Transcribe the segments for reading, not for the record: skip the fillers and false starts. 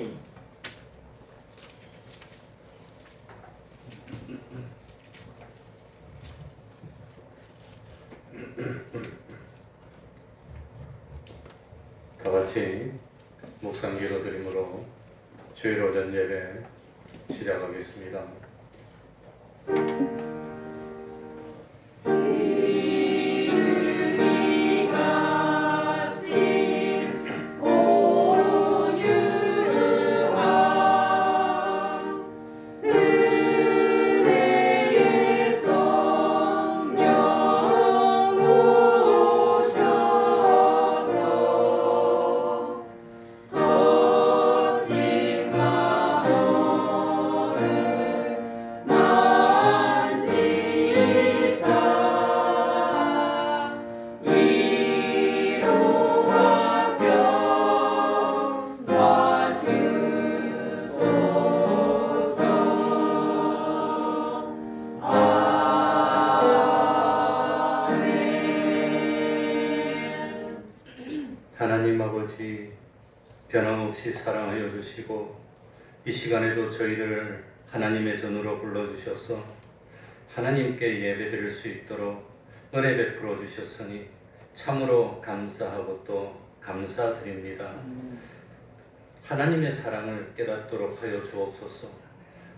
다 같이 묵상 기도드림으로 주일 오전 예배 시작하겠습니다. 하나님 아버지, 변함없이 사랑하여 주시고 이 시간에도 저희를 하나님의 전으로 불러주셔서 하나님께 예배드릴 수 있도록 은혜 베풀어 주셨으니 참으로 감사하고 또 감사드립니다. 하나님의 사랑을 깨닫도록 하여 주옵소서.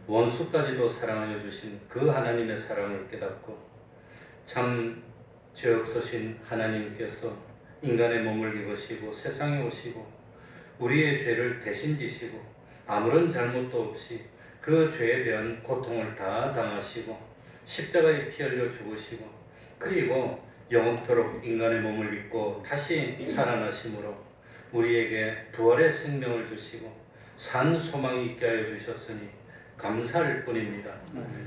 원수까지도 사랑하여 주신 그 하나님의 사랑을 깨닫고 참 죄 없으신 하나님께서 인간의 몸을 입으시고 세상에 오시고 우리의 죄를 대신 지시고 아무런 잘못도 없이 그 죄에 대한 고통을 다 당하시고 십자가에 피 흘려 죽으시고 그리고 영원토록 인간의 몸을 입고 다시 살아나심으로 우리에게 부활의 생명을 주시고 산 소망이 있게 하여 주셨으니 감사할 뿐입니다.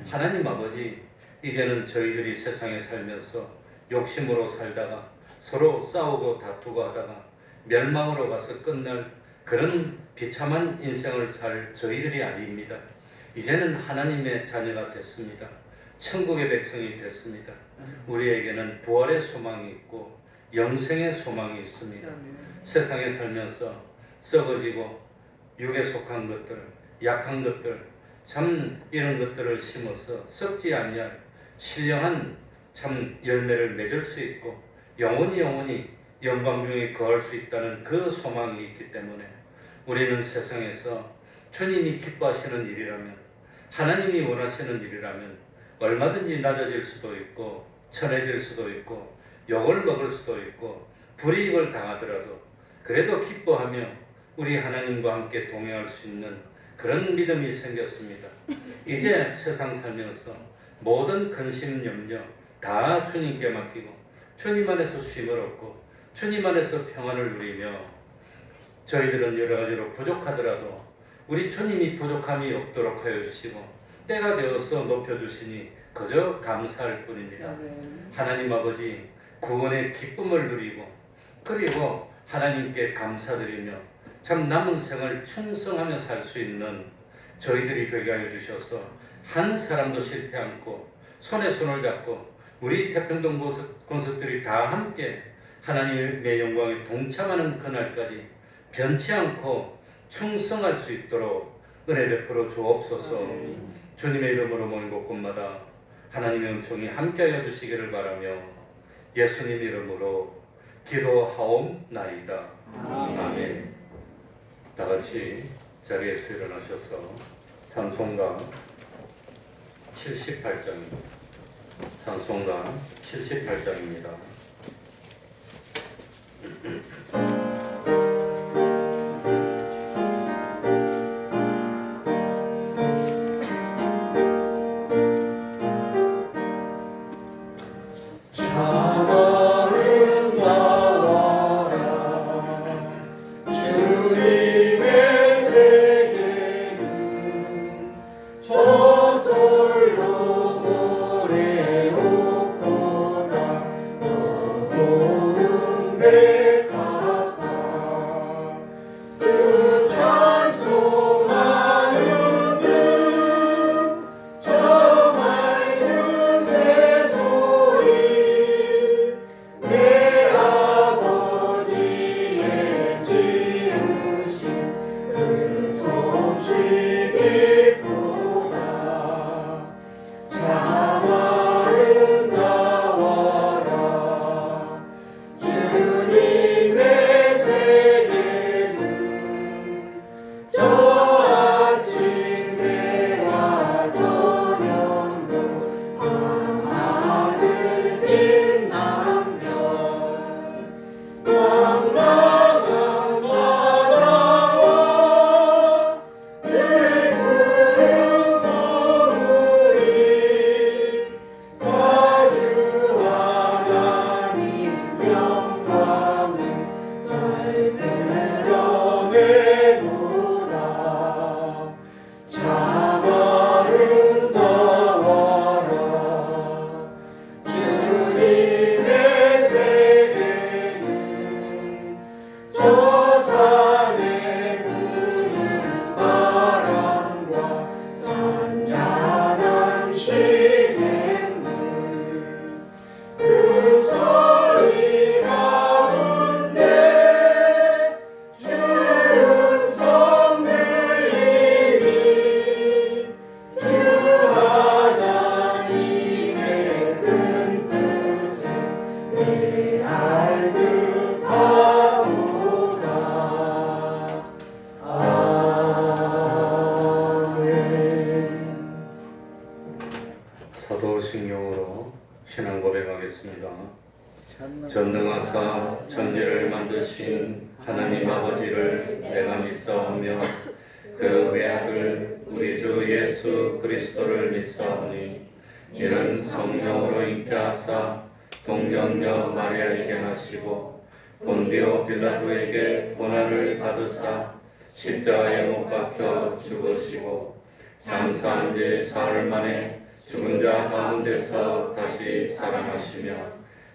하나님 아버지, 이제는 저희들이 세상에 살면서 욕심으로 살다가 서로 싸우고 다투고 하다가 멸망으로 가서 끝날 그런 비참한 인생을 살 저희들이 아닙니다. 이제는 하나님의 자녀가 됐습니다. 천국의 백성이 됐습니다. 우리에게는 부활의 소망이 있고 영생의 소망이 있습니다. 세상에 살면서 썩어지고 육에 속한 것들, 약한 것들, 참 이런 것들을 심어서 썩지 아니할 신령한 참 열매를 맺을 수 있고 영원히 영광 중에 거할 수 있다는 그 소망이 있기 때문에 우리는 세상에서 주님이 기뻐하시는 일이라면, 하나님이 원하시는 일이라면 얼마든지 낮아질 수도 있고 천해질 수도 있고 욕을 먹을 수도 있고 불이익을 당하더라도 그래도 기뻐하며 우리 하나님과 함께 동행할 수 있는 그런 믿음이 생겼습니다. 이제 세상 살면서 모든 근심 염려 다 주님께 맡기고 주님 안에서 쉼을 얻고 주님 안에서 평안을 누리며 저희들은 여러 가지로 부족하더라도 우리 주님이 부족함이 없도록 하여 주시고 때가 되어서 높여주시니 그저 감사할 뿐입니다. 하나님 아버지, 구원의 기쁨을 누리고 그리고 하나님께 감사드리며 참 남은 생을 충성하며 살 수 있는 저희들이 되게 하여 주셔서 한 사람도 실패 않고 손에 손을 잡고 우리 태평동 권속들이 다 함께 하나님의 영광에 동참하는 그날까지 변치 않고 충성할 수 있도록 은혜 베풀어 주옵소서. 주님의 이름으로 모인 곳곳마다 하나님의 은총이 함께하여 주시기를 바라며 예수님 이름으로 기도하옵나이다. 아멘. 다 같이 자리에서 일어나셔서 찬송가 78장입니다. 찬송가 78장입니다. 내 기도합니다. 전능하사 천지를 만드신 하나님 아버지를 내가 믿사오며 그 외아들 우리 주 예수 그리스도를 믿사오니 이는 성령으로 잉태하사 동정녀 마리아에게 나시고 본디오 빌라도에게 고난을 받으사 십자가에 못 박혀 죽으시고 장사한 지 사흘 만에 죽은 자 가운데서 다시 살아나시며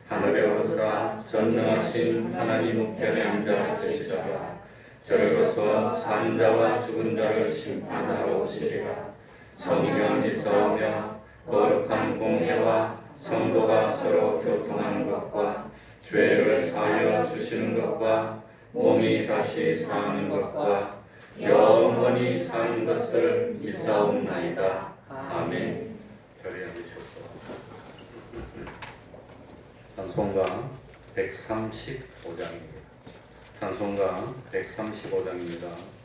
하늘에 오르사 전능하신 하나님 우편에 앉아 계시다가 저리로서 산 자와 죽은 자를 심판하러 오시리라. 성령 믿사오며 거룩한 공회와 성도가 서로 교통하는 것과 죄를 사하여 주시는 것과 몸이 다시 사는 것과 영원히 사는 것을 믿사옵나이다. 아멘. 자리에 앉으셔서 찬송가 135장입니다. 찬송가 135장입니다.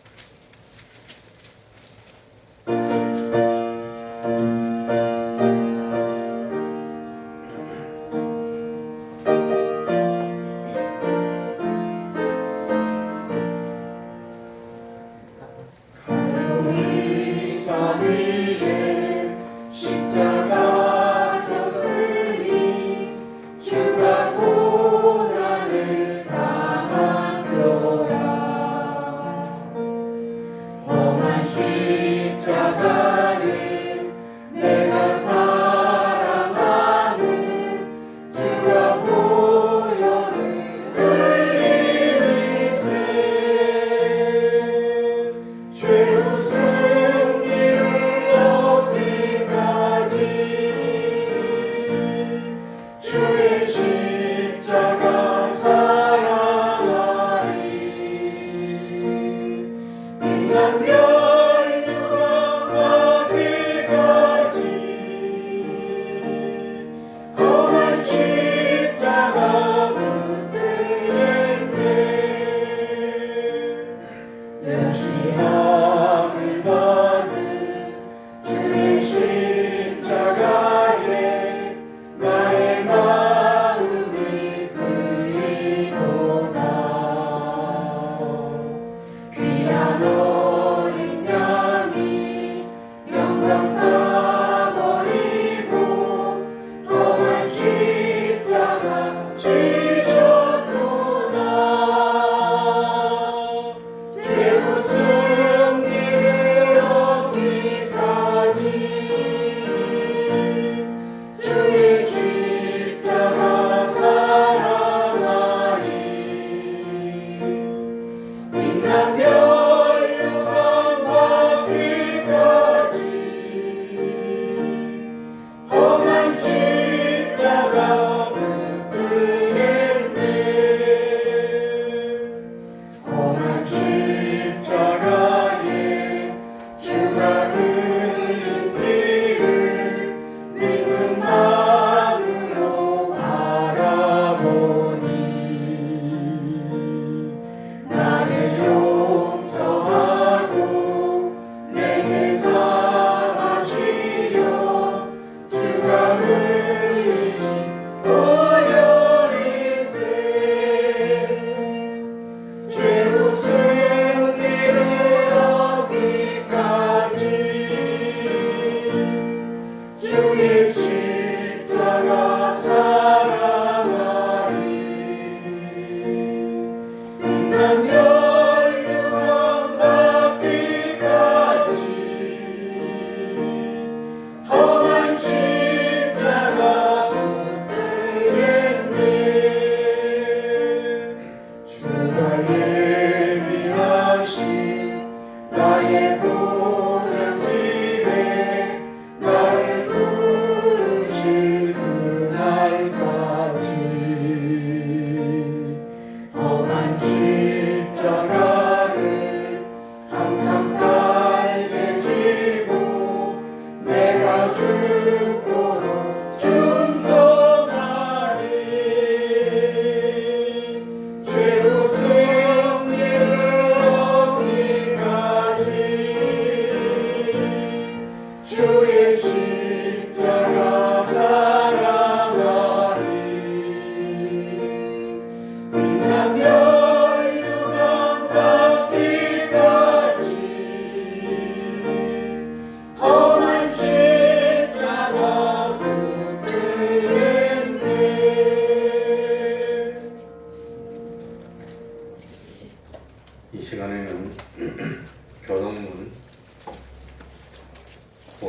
죄우 승리를 얻기까지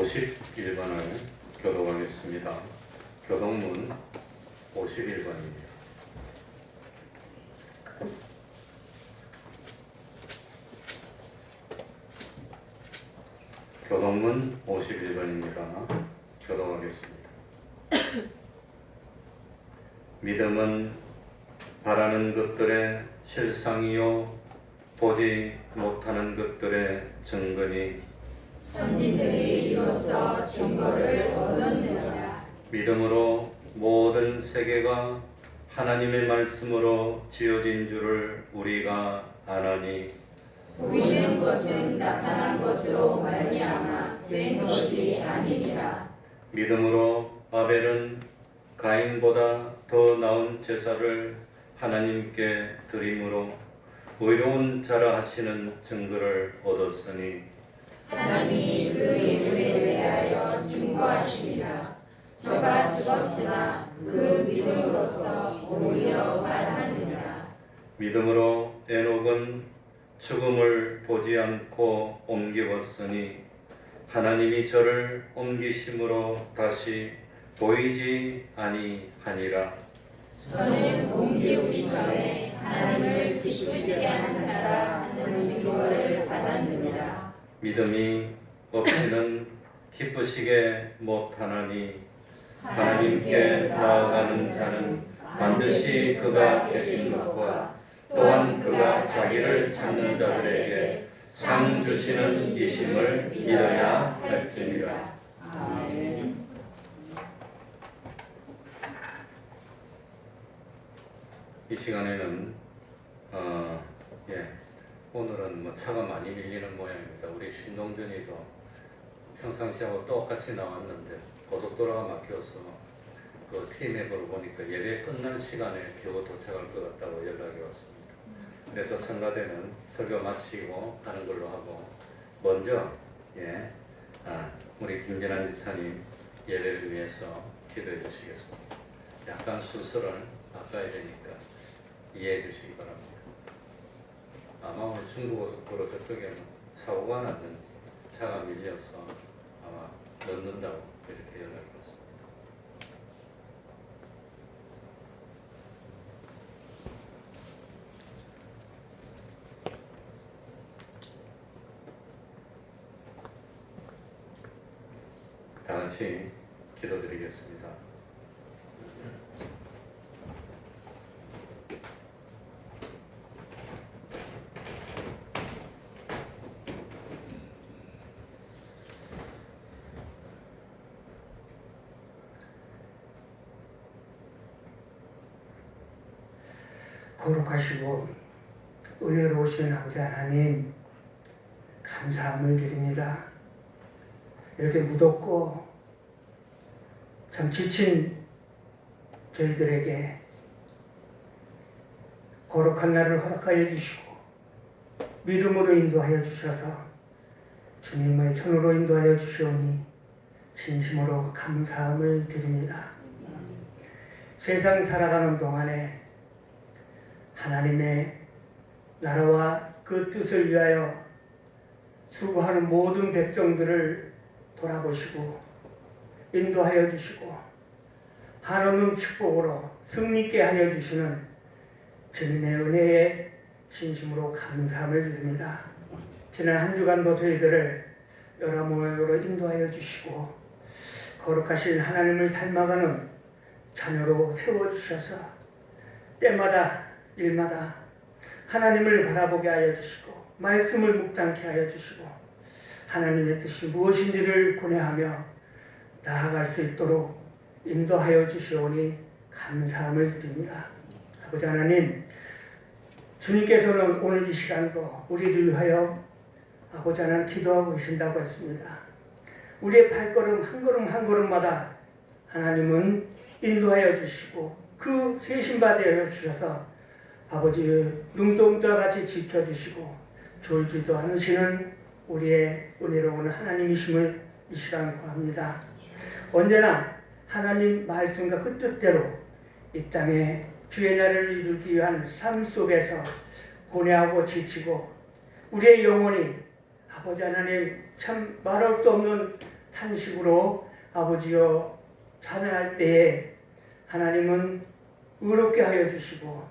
51번을 교독하겠습니다. 교독문 51번입니다. 교독문 51번입니다. 교독하겠습니다. 믿음은 바라는 것들의 실상이요 보지 못하는 것들의 증거니 선지들이 이로써 증거를 얻었느니라. 믿음으로 모든 세계가 하나님의 말씀으로 지어진 줄을 우리가 아나니 보이는 것은 나타난 것으로 말미암아 된 것이 아니니라. 믿음으로 아벨은 가인보다 더 나은 제사를 하나님께 드림으로 의로운 자라 하시는 증거를 얻었으니 하나님이 그 인물에 대하여 증거하시니라. 저가 죽었으나 그 믿음으로써 오히려 말하느니라. 믿음으로 에녹은 죽음을 보지 않고 옮겨왔으니 하나님이 저를 옮기심으로 다시 보이지 아니하니라. 저는 옮기우기 전에 하나님을 기쁘시게 하는 자라 하는 증거를 받았느니라. 믿음이 없이는 기쁘시게 못하나니 하나님께 나아가는 자는 반드시 그가 계신 것과 또한 그가 자기를 찾는 자들에게 상 주시는 이심을 믿어야 할지니라. 아멘. 이 시간에는 오늘은 뭐 차가 많이 밀리는 모양입니다. 우리 신동준이도 평상시하고 똑같이 나왔는데 고속도로가 막혀서 그 T맵으로 보니까 예배 끝난 시간에 겨우 도착할 것 같다고 연락이 왔습니다. 그래서 성가대는 설교 마치고 하는 걸로 하고 먼저 우리 김진환 집사님 예배를 위해서 기도해 주시겠습니다. 약간 수술을 바꿔야 되니까 이해해 주시기 바랍니다. 아마 오늘 중부고속도로 저쪽에는 사고가 났는지 차가 밀려서 아마 넣는다고 이렇게 연락이 왔습니다. 다 같이 기도드리겠습니다. 거룩하시고 은혜로우신 아버지 하나님 감사함을 드립니다. 이렇게 무덥고 참 지친 저희들에게 거룩한 날을 허락하여 주시고 믿음으로 인도하여 주셔서 주님의 손으로 인도하여 주시오니 진심으로 감사함을 드립니다. 세상 살아가는 동안에 하나님의 나라와 그 뜻을 위하여 수고하는 모든 백성들을 돌아보시고 인도하여 주시고 한없는 축복으로 승리있게 하여 주시는 주님의 은혜에 진심으로 감사함을 드립니다. 지난 한 주간도 저희들을 여러 모양으로 인도하여 주시고 거룩하신 하나님을 닮아가는 자녀로 세워주셔서 때마다 일마다 하나님을 바라보게 하여 주시고 말씀을 묵상케 하여 주시고 하나님의 뜻이 무엇인지를 고뇌하며 나아갈 수 있도록 인도하여 주시오니 감사함을 드립니다. 아버지 하나님, 주님께서는 오늘 이 시간도 우리를 위하여 아버지 하나님 기도하고 계신다고 했습니다. 우리의 발걸음 한 걸음 한 걸음마다 하나님은 인도하여 주시고 그 세신받아 주셔서 아버지의 눈동자 같이 지켜주시고 졸지도 않으시는 우리의 은혜로운 하나님이심을 이 시간 구합니다. 언제나 하나님 말씀과 그 뜻대로 이 땅에 주의 나라를 이루기 위한 삶 속에서 고뇌하고 지치고 우리의 영혼이 아버지 하나님 참 말할 수 없는 탄식으로 아버지여 찬양할 때에 하나님은 의롭게 하여 주시고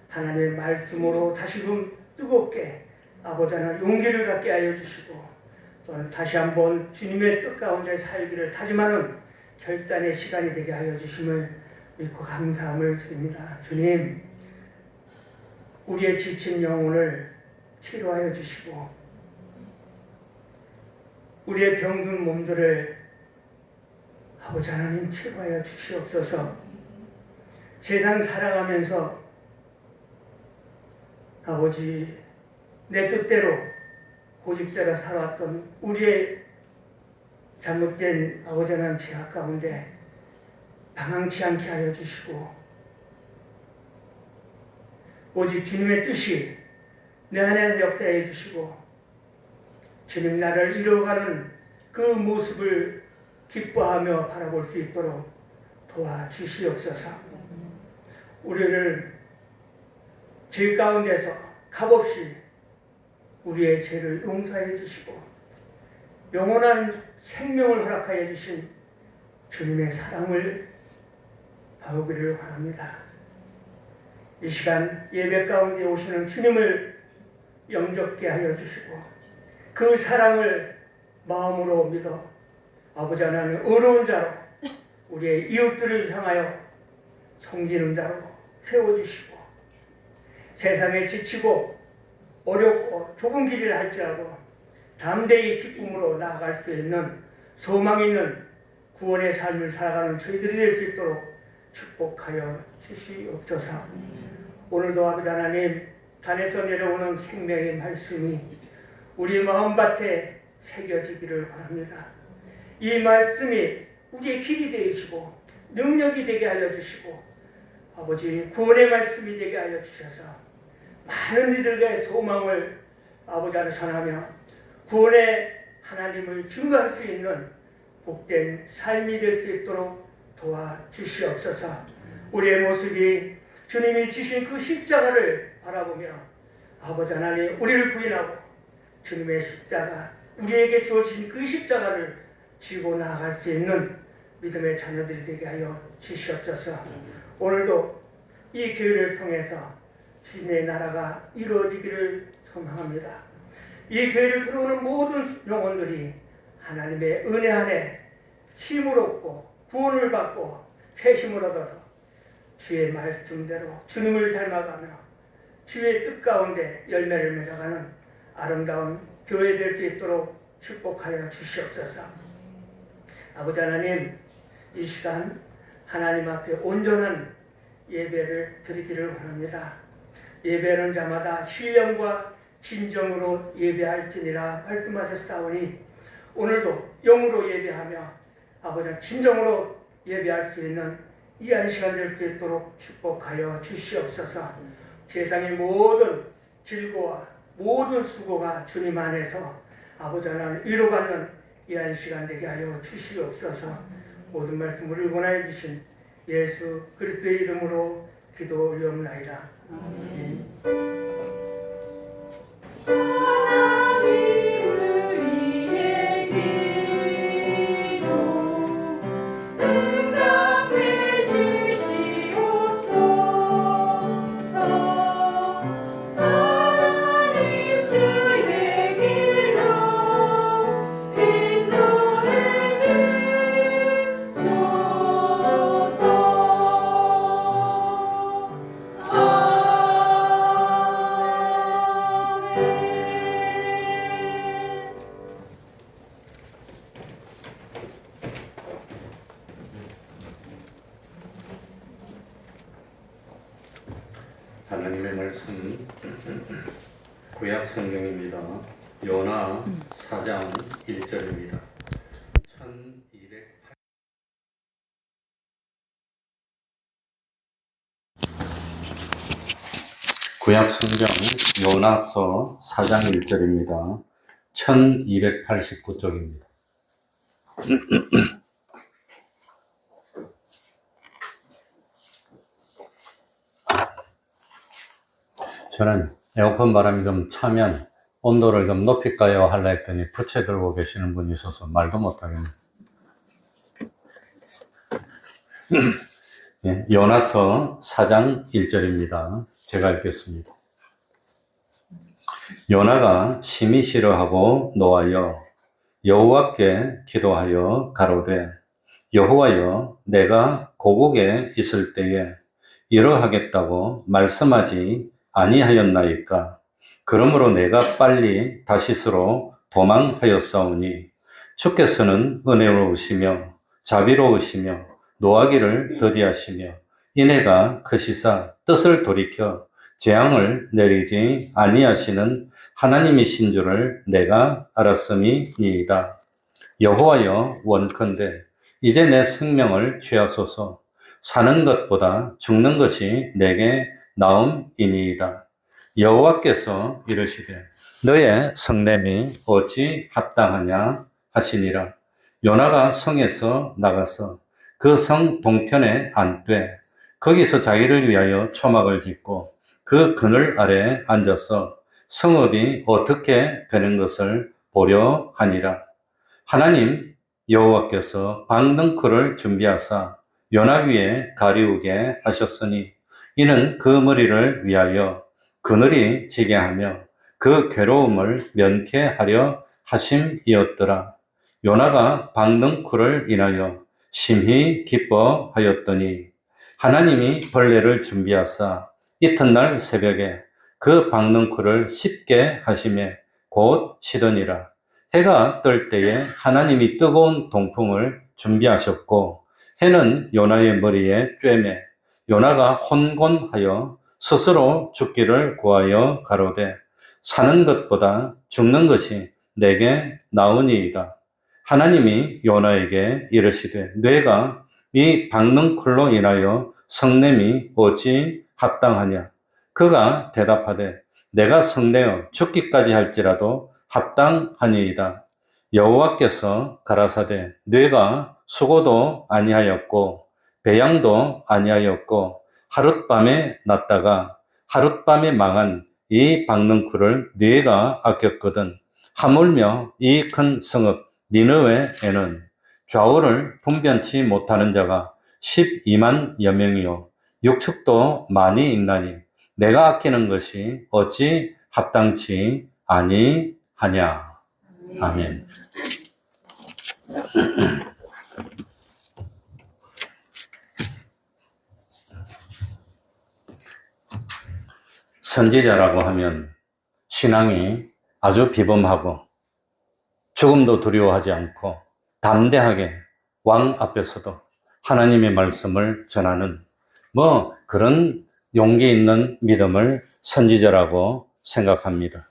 하나님의 말씀으로 다시금 뜨겁게 아버지 하나님 용기를 갖게 하여 주시고 또는 다시 한번 주님의 뜻 가운데 살기를 다짐하는 결단의 시간이 되게 하여 주심을 믿고 감사함을 드립니다. 주님, 우리의 지친 영혼을 치료하여 주시고 우리의 병든 몸들을 아버지 하나님 치료하여 주시옵소서. 세상 살아가면서 아버지 내 뜻대로 고집대로 살아왔던 우리의 잘못된 아버지 하나님 죄악 가운데 방황치 않게 하여 주시고 오직 주님의 뜻이 내 안에서 역사해 주시고 주님 나를 이루어가는 그 모습을 기뻐하며 바라볼 수 있도록 도와주시옵소서. 우리를 죄 가운데서 값없이 우리의 죄를 용서해 주시고 영원한 생명을 허락하여 주신 주님의 사랑을 배우기를 바랍니다. 이 시간 예배 가운데 오시는 주님을 영접게 하여 주시고 그 사랑을 마음으로 믿어 아버지 하나님 의로운 자로 우리의 이웃들을 향하여 섬기는 자로 세워주시고 세상에 지치고 어렵고 좁은 길을 할지라도 담대히 기쁨으로 나아갈 수 있는 소망 있는 구원의 삶을 살아가는 저희들이 될 수 있도록 축복하여 주시옵소서. 오늘도 아버지 하나님 산에서 내려오는 생명의 말씀이 우리 마음밭에 새겨지기를 바랍니다. 이 말씀이 우리의 길이 되시고 능력이 되게 하여 주시고 아버지 구원의 말씀이 되게 하여 주셔서 많은 이들의 소망을 아버지 안에 전하며 구원의 하나님을 증거할 수 있는 복된 삶이 될 수 있도록 도와주시옵소서. 우리의 모습이 주님이 지신 그 십자가를 바라보며 아버지 하나님 우리를 부인하고 주님의 십자가 우리에게 주어진 그 십자가를 지고 나아갈 수 있는 믿음의 자녀들이 되게 하여 주시옵소서. 오늘도 이 교회를 통해서 주님의 나라가 이루어지기를 소망합니다. 이 교회를 들어오는 모든 영혼들이 하나님의 은혜 안에 힘을 얻고 구원을 받고 새 힘을 얻어서 주의 말씀대로 주님을 닮아가며 주의 뜻 가운데 열매를 맺어가는 아름다운 교회 될 수 있도록 축복하여 주시옵소서. 아버지 하나님, 이 시간 하나님 앞에 온전한 예배를 드리기를 원합니다. 예배하는 자마다 신령과 진정으로 예배할지니라 말씀하셨사오니 오늘도 영으로 예배하며 아버지 진정으로 예배할 수 있는 이한 시간 될 수 있도록 축복하여 주시옵소서. 세상의 모든 질고와 모든 수고가 주님 안에서 아버지 하나님 위로받는 이한 시간 되게 하여 주시옵소서. 모든 말씀을 원하여 주신 예수 그리스도의 이름으로 기도 올리옵나이다. 아멘. 하나님의 말씀 구약 성경입니다. 요나 4장 1절입니다. 1208 구약 성경 요나서 4장 1절입니다. 1289쪽입니다. 저는 에어컨 바람이 좀 차면 온도를 좀 높일까요? 하려 했더니 부채 들고 계시는 분이 있어서 말도 못하겠네요. 예, 요나서 4장 1절입니다. 제가 읽겠습니다. 요나가 심히 싫어하고 노하여 여호와께 기도하여 가로되 여호와여 내가 고국에 있을 때에 이러하겠다고 말씀하지 아니하였나이까. 그러므로 내가 빨리 다시스로 도망하였사오니 주께서는 은혜로우시며 자비로우시며 노하기를 더디하시며 이내가 크시사 뜻을 돌이켜 재앙을 내리지 아니하시는 하나님이신 줄을 내가 알았음이니이다. 여호와여 원컨대 이제 내 생명을 취하소서. 사는 것보다 죽는 것이 내게 나음이니이다. 여호와께서 이르시되 너의 성냄이 어찌 합당하냐 하시니라. 요나가 성에서 나가서 그 성 동편에 안되 거기서 자기를 위하여 초막을 짓고 그 그늘 아래 앉아서 성읍이 어떻게 되는 것을 보려 하니라. 하나님 여호와께서 방등쿨을 준비하사 요나 위에 가리우게 하셨으니 이는 그 머리를 위하여 그늘이 지게 하며 그 괴로움을 면케하려 하심이었더라. 요나가 방등쿨을 인하여 심히 기뻐하였더니 하나님이 벌레를 준비하사 이튿날 새벽에 그 방능쿨을 씹게 하시매 곧 시더니라. 해가 뜰 때에 하나님이 뜨거운 동풍을 준비하셨고 해는 요나의 머리에 쬐매 요나가 혼곤하여 스스로 죽기를 구하여 가로되 사는 것보다 죽는 것이 내게 나으니이다. 하나님이 요나에게 이르시되 뇌가 이 박능쿨로 인하여 성냄이 어찌 합당하냐. 그가 대답하되 내가 성내어 죽기까지 할지라도 합당하니이다. 여호와께서 가라사대 뇌가 수고도 아니하였고 배양도 아니하였고 하룻밤에 났다가 하룻밤에 망한 이 박능쿨을 뇌가 아꼈거든. 하물며 이 큰 성읍 니느웨에는 좌우를 분변치 못하는 자가 12만여 명이요 육축도 많이 있나니 내가 아끼는 것이 어찌 합당치 아니하냐. 아멘. 선지자라고 하면 신앙이 아주 비범하고 죽음도 두려워하지 않고 담대하게 왕 앞에서도 하나님의 말씀을 전하는 그런 용기 있는 믿음을 선지자라고 생각합니다.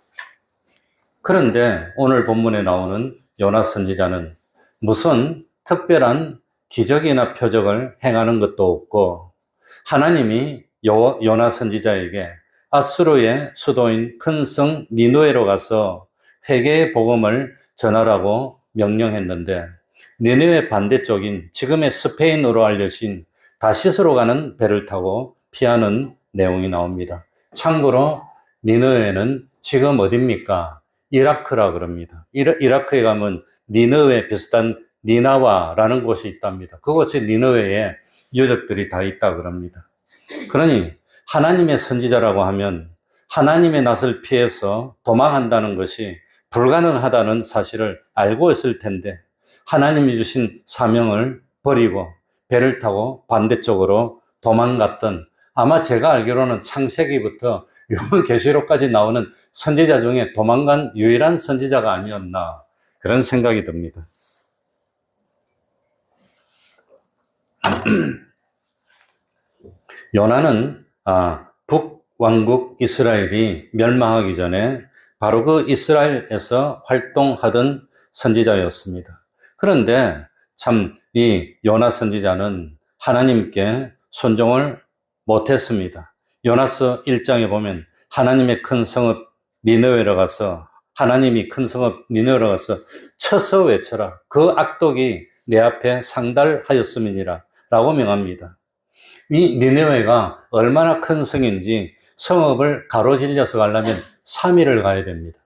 그런데 오늘 본문에 나오는 요나 선지자는 무슨 특별한 기적이나 표적을 행하는 것도 없고 하나님이 요나 선지자에게 아수르의 수도인 큰 성 니느웨로 가서 회개의 복음을 전하라고 명령했는데 니느웨 반대쪽인 지금의 스페인으로 알려진 다시스로 가는 배를 타고 피하는 내용이 나옵니다. 참고로 니느웨는 지금 어디입니까? 이라크라 그럽니다. 이라크에 가면 니느웨 비슷한 니나와라는 곳이 있답니다. 그곳에 니느웨에 유적들이 다 있다 그럽니다. 그러니 하나님의 선지자라고 하면 하나님의 낯을 피해서 도망한다는 것이 불가능하다는 사실을 알고 있을 텐데 하나님이 주신 사명을 버리고 배를 타고 반대쪽으로 도망갔던 아마 제가 알기로는 창세기부터 요한계시록까지 나오는 선지자 중에 도망간 유일한 선지자가 아니었나 그런 생각이 듭니다. 요나는 북왕국 이스라엘이 멸망하기 전에 바로 그 이스라엘에서 활동하던 선지자였습니다. 그런데 참 이 요나 선지자는 하나님께 순종을 못했습니다. 요나서 1장에 보면 하나님의 큰 성읍 니느웨로 가서 하나님이 큰 성읍 니느웨로 가서 쳐서 외쳐라. 그 악독이 내 앞에 상달하였음이니라 라고 명합니다. 이 니느웨가 얼마나 큰 성인지 성읍을 가로질려서 가려면 3일을 가야 됩니다.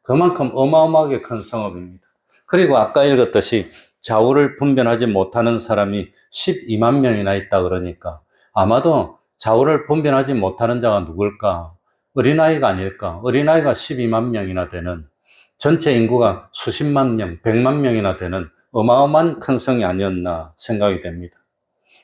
그만큼 어마어마하게 큰 성읍입니다. 그리고 아까 읽었듯이 좌우를 분별하지 못하는 사람이 12만 명이나 있다 그러니까 아마도 좌우를 분별하지 못하는 자가 누굴까? 어린아이가 아닐까? 어린아이가 12만 명이나 되는 전체 인구가 수십만 명, 100만 명이나 되는 어마어마한 큰 성이 아니었나 생각이 됩니다.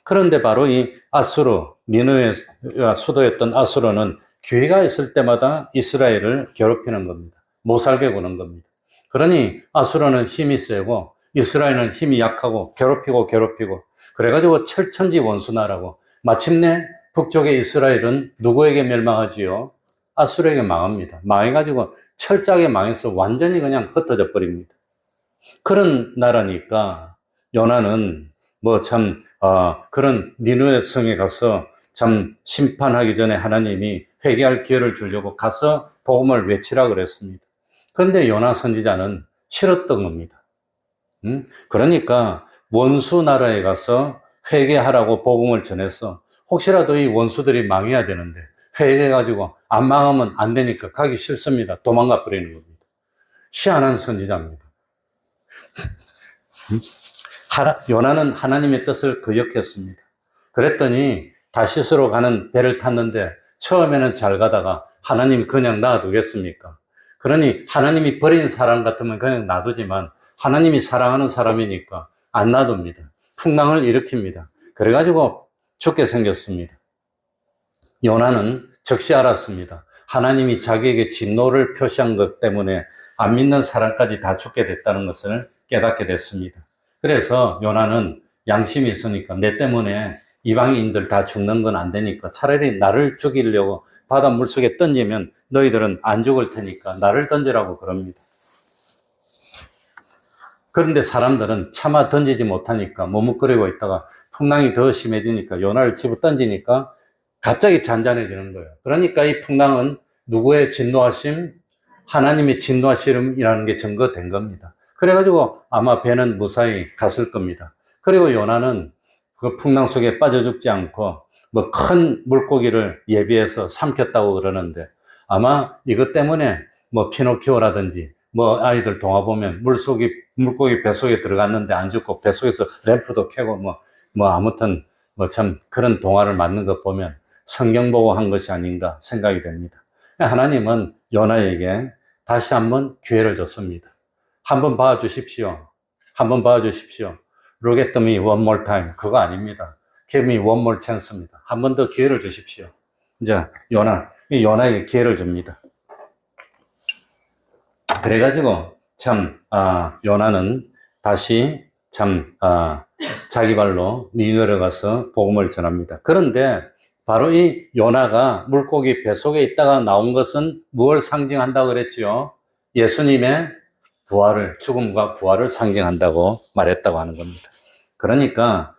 그런데 바로 이 아수르, 니느웨가 수도였던 아수르는 기회가 있을 때마다 이스라엘을 괴롭히는 겁니다. 못 살게 구는 겁니다. 그러니 아수르는 힘이 세고 이스라엘은 힘이 약하고 괴롭히고 그래가지고 철천지 원수나라고 마침내 북쪽의 이스라엘은 누구에게 멸망하지요? 아수르에게 망합니다. 망해가지고 철저하게 망해서 완전히 그냥 흩어져 버립니다. 그런 나라니까 요나는 그런 니느웨 성에 가서 참 심판하기 전에 하나님이 회개할 기회를 주려고 가서 복음을 외치라 그랬습니다. 그런데 요나 선지자는 싫었던 겁니다. 그러니까 원수 나라에 가서 회개하라고 복음을 전해서 혹시라도 이 원수들이 망해야 되는데 회개해가지고 안 망하면 안 되니까 가기 싫습니다. 도망가 버리는 겁니다. 희한한 선지자입니다. 요나는 하나님의 뜻을 거역했습니다. 그랬더니 다시스로 가는 배를 탔는데 처음에는 잘 가다가 하나님이 그냥 놔두겠습니까? 그러니 하나님이 버린 사람 같으면 그냥 놔두지만 하나님이 사랑하는 사람이니까 안 놔둡니다. 풍랑을 일으킵니다. 그래가지고 죽게 생겼습니다. 요나는 즉시 알았습니다. 하나님이 자기에게 진노를 표시한 것 때문에 안 믿는 사람까지 다 죽게 됐다는 것을 깨닫게 됐습니다. 그래서 요나는 양심이 있으니까 내 때문에 이방인들 다 죽는 건 안 되니까 차라리 나를 죽이려고 바다 물속에 던지면 너희들은 안 죽을 테니까 나를 던지라고 그럽니다. 그런데 사람들은 차마 던지지 못하니까 머뭇거리고 있다가 풍랑이 더 심해지니까 요나를 집어 던지니까 갑자기 잔잔해지는 거예요. 그러니까 이 풍랑은 누구의 진노하심? 하나님의 진노하심이라는 게 증거된 겁니다. 그래가지고 아마 배는 무사히 갔을 겁니다. 그리고 요나는 그 풍랑 속에 빠져 죽지 않고 큰 물고기를 예비해서 삼켰다고 그러는데 아마 이것 때문에 피노키오라든지 아이들 동화 보면 물고기 뱃속에 들어갔는데 안 죽고 뱃속에서 램프도 켜고 아무튼 참 그런 동화를 만든 것 보면 성경 보고 한 것이 아닌가 생각이 됩니다. 하나님은 요나에게 다시 한번 기회를 줬습니다. 한번 봐주십시오. Look at me one more time. 그거 아닙니다. Give me one more chance입니다. 한 번 더 기회를 주십시오. 이제 요나에게 기회를 줍니다. 그래가지고 요나는 다시 자기 발로 니느웨로 가서 복음을 전합니다. 그런데 바로 이 요나가 물고기 뱃속에 있다가 나온 것은 무엇을 상징한다고 그랬지요? 예수님의 죽음과 부활을 상징한다고 말했다고 하는 겁니다. 그러니까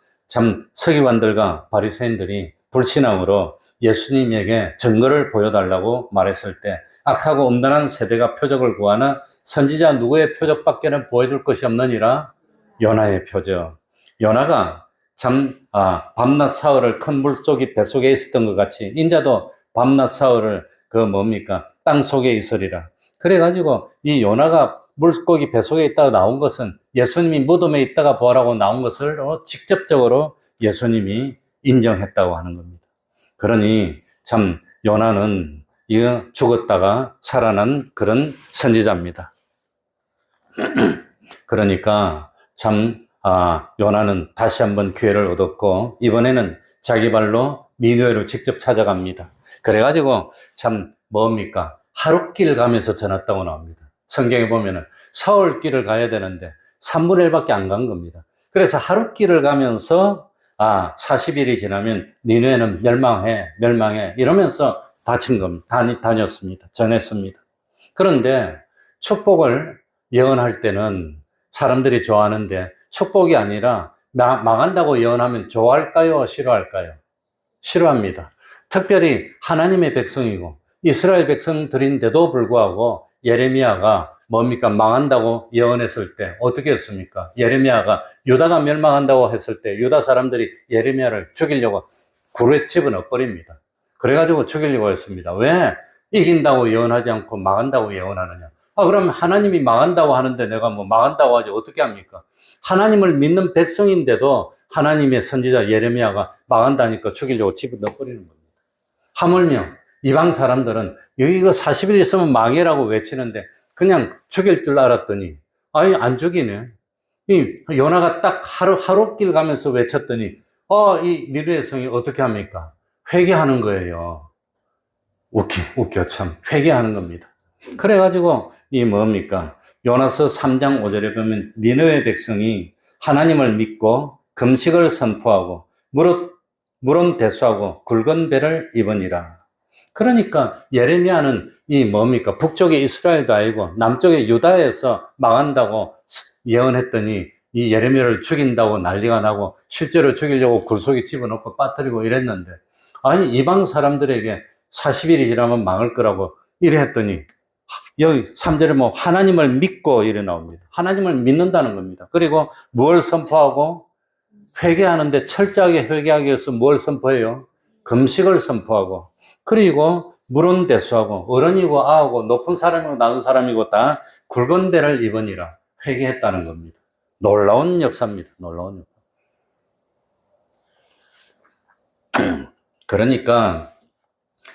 서기관들과 바리새인들이 불신앙으로 예수님에게 증거를 보여달라고 말했을 때 악하고 음란한 세대가 표적을 구하나 선지자 누구의 표적밖에는 보여줄 것이 없느니라? 요나의 표적. 요나가 밤낮 사흘을 큰 물속이 뱃속에 있었던 것 같이 인자도 밤낮 사흘을 땅 속에 있으리라. 그래가지고 이 요나가 물고기 뱃속에 있다가 나온 것은 예수님이 무덤에 있다가 부활하고 나온 것을 직접적으로 예수님이 인정했다고 하는 겁니다. 그러니 요나는 죽었다가 살아난 그런 선지자입니다. 그러니까 요나는 다시 한번 기회를 얻었고 이번에는 자기 발로 니느웨로 직접 찾아갑니다. 그래가지고 하룻길 가면서 전했다고 나옵니다. 성경에 보면은 서울길을 가야 되는데 3분의 1밖에 안 간 겁니다. 그래서 하룻길을 가면서 40일이 지나면 니느웨는 멸망해 이러면서 다녔습니다. 전했습니다. 그런데 축복을 예언할 때는 사람들이 좋아하는데 축복이 아니라 망한다고 예언하면 좋아할까요? 싫어할까요? 싫어합니다. 특별히 하나님의 백성이고 이스라엘 백성들인데도 불구하고 예레미야가 망한다고 예언했을 때 어떻게 했습니까? 예레미야가 유다가 멸망한다고 했을 때 유다 사람들이 예레미야를 죽이려고 굴에 집어넣어 버립니다. 그래가지고 죽이려고 했습니다. 왜 이긴다고 예언하지 않고 망한다고 예언하느냐? 그럼 하나님이 망한다고 하는데 내가 뭐 망한다고 하지 어떻게 합니까? 하나님을 믿는 백성인데도 하나님의 선지자 예레미야가 망한다니까 죽이려고 집어넣어버리는 겁니다. 하물며 이방 사람들은 이거 40일 있으면 망해라고 외치는데 그냥 죽일 줄 알았더니 아니 안 죽이네. 이 요나가 딱 하루길 가면서 외쳤더니 이 니느웨 성이 어떻게 합니까? 회개하는 거예요. 웃겨 참. 회개하는 겁니다. 그래가지고 이 뭡니까? 요나서 3장 5절에 보면 니느웨 백성이 하나님을 믿고 금식을 선포하고 물은 대수하고 굵은 배를 입으니라. 그러니까 예레미야는 이 뭡니까? 북쪽의 이스라엘도 아니고 남쪽의 유다에서 망한다고 예언했더니 이 예레미야를 죽인다고 난리가 나고 실제로 죽이려고 굴속에 집어넣고 빠뜨리고 이랬는데 아니 이방 사람들에게 40일이 지나면 망할 거라고 이래 했더니 여기 3절에 뭐 하나님을 믿고 이래 나옵니다. 하나님을 믿는다는 겁니다. 그리고 무엇을 선포하고 회개하는데 철저하게 회개하기 위해서 뭘 선포해요? 금식을 선포하고 그리고 물은 대수하고 어른이고 아하고 높은 사람이고 낮은 사람이고 다 굵은 배를 입으니라 회개했다는 겁니다. 놀라운 역사입니다. 놀라운 역사. 그러니까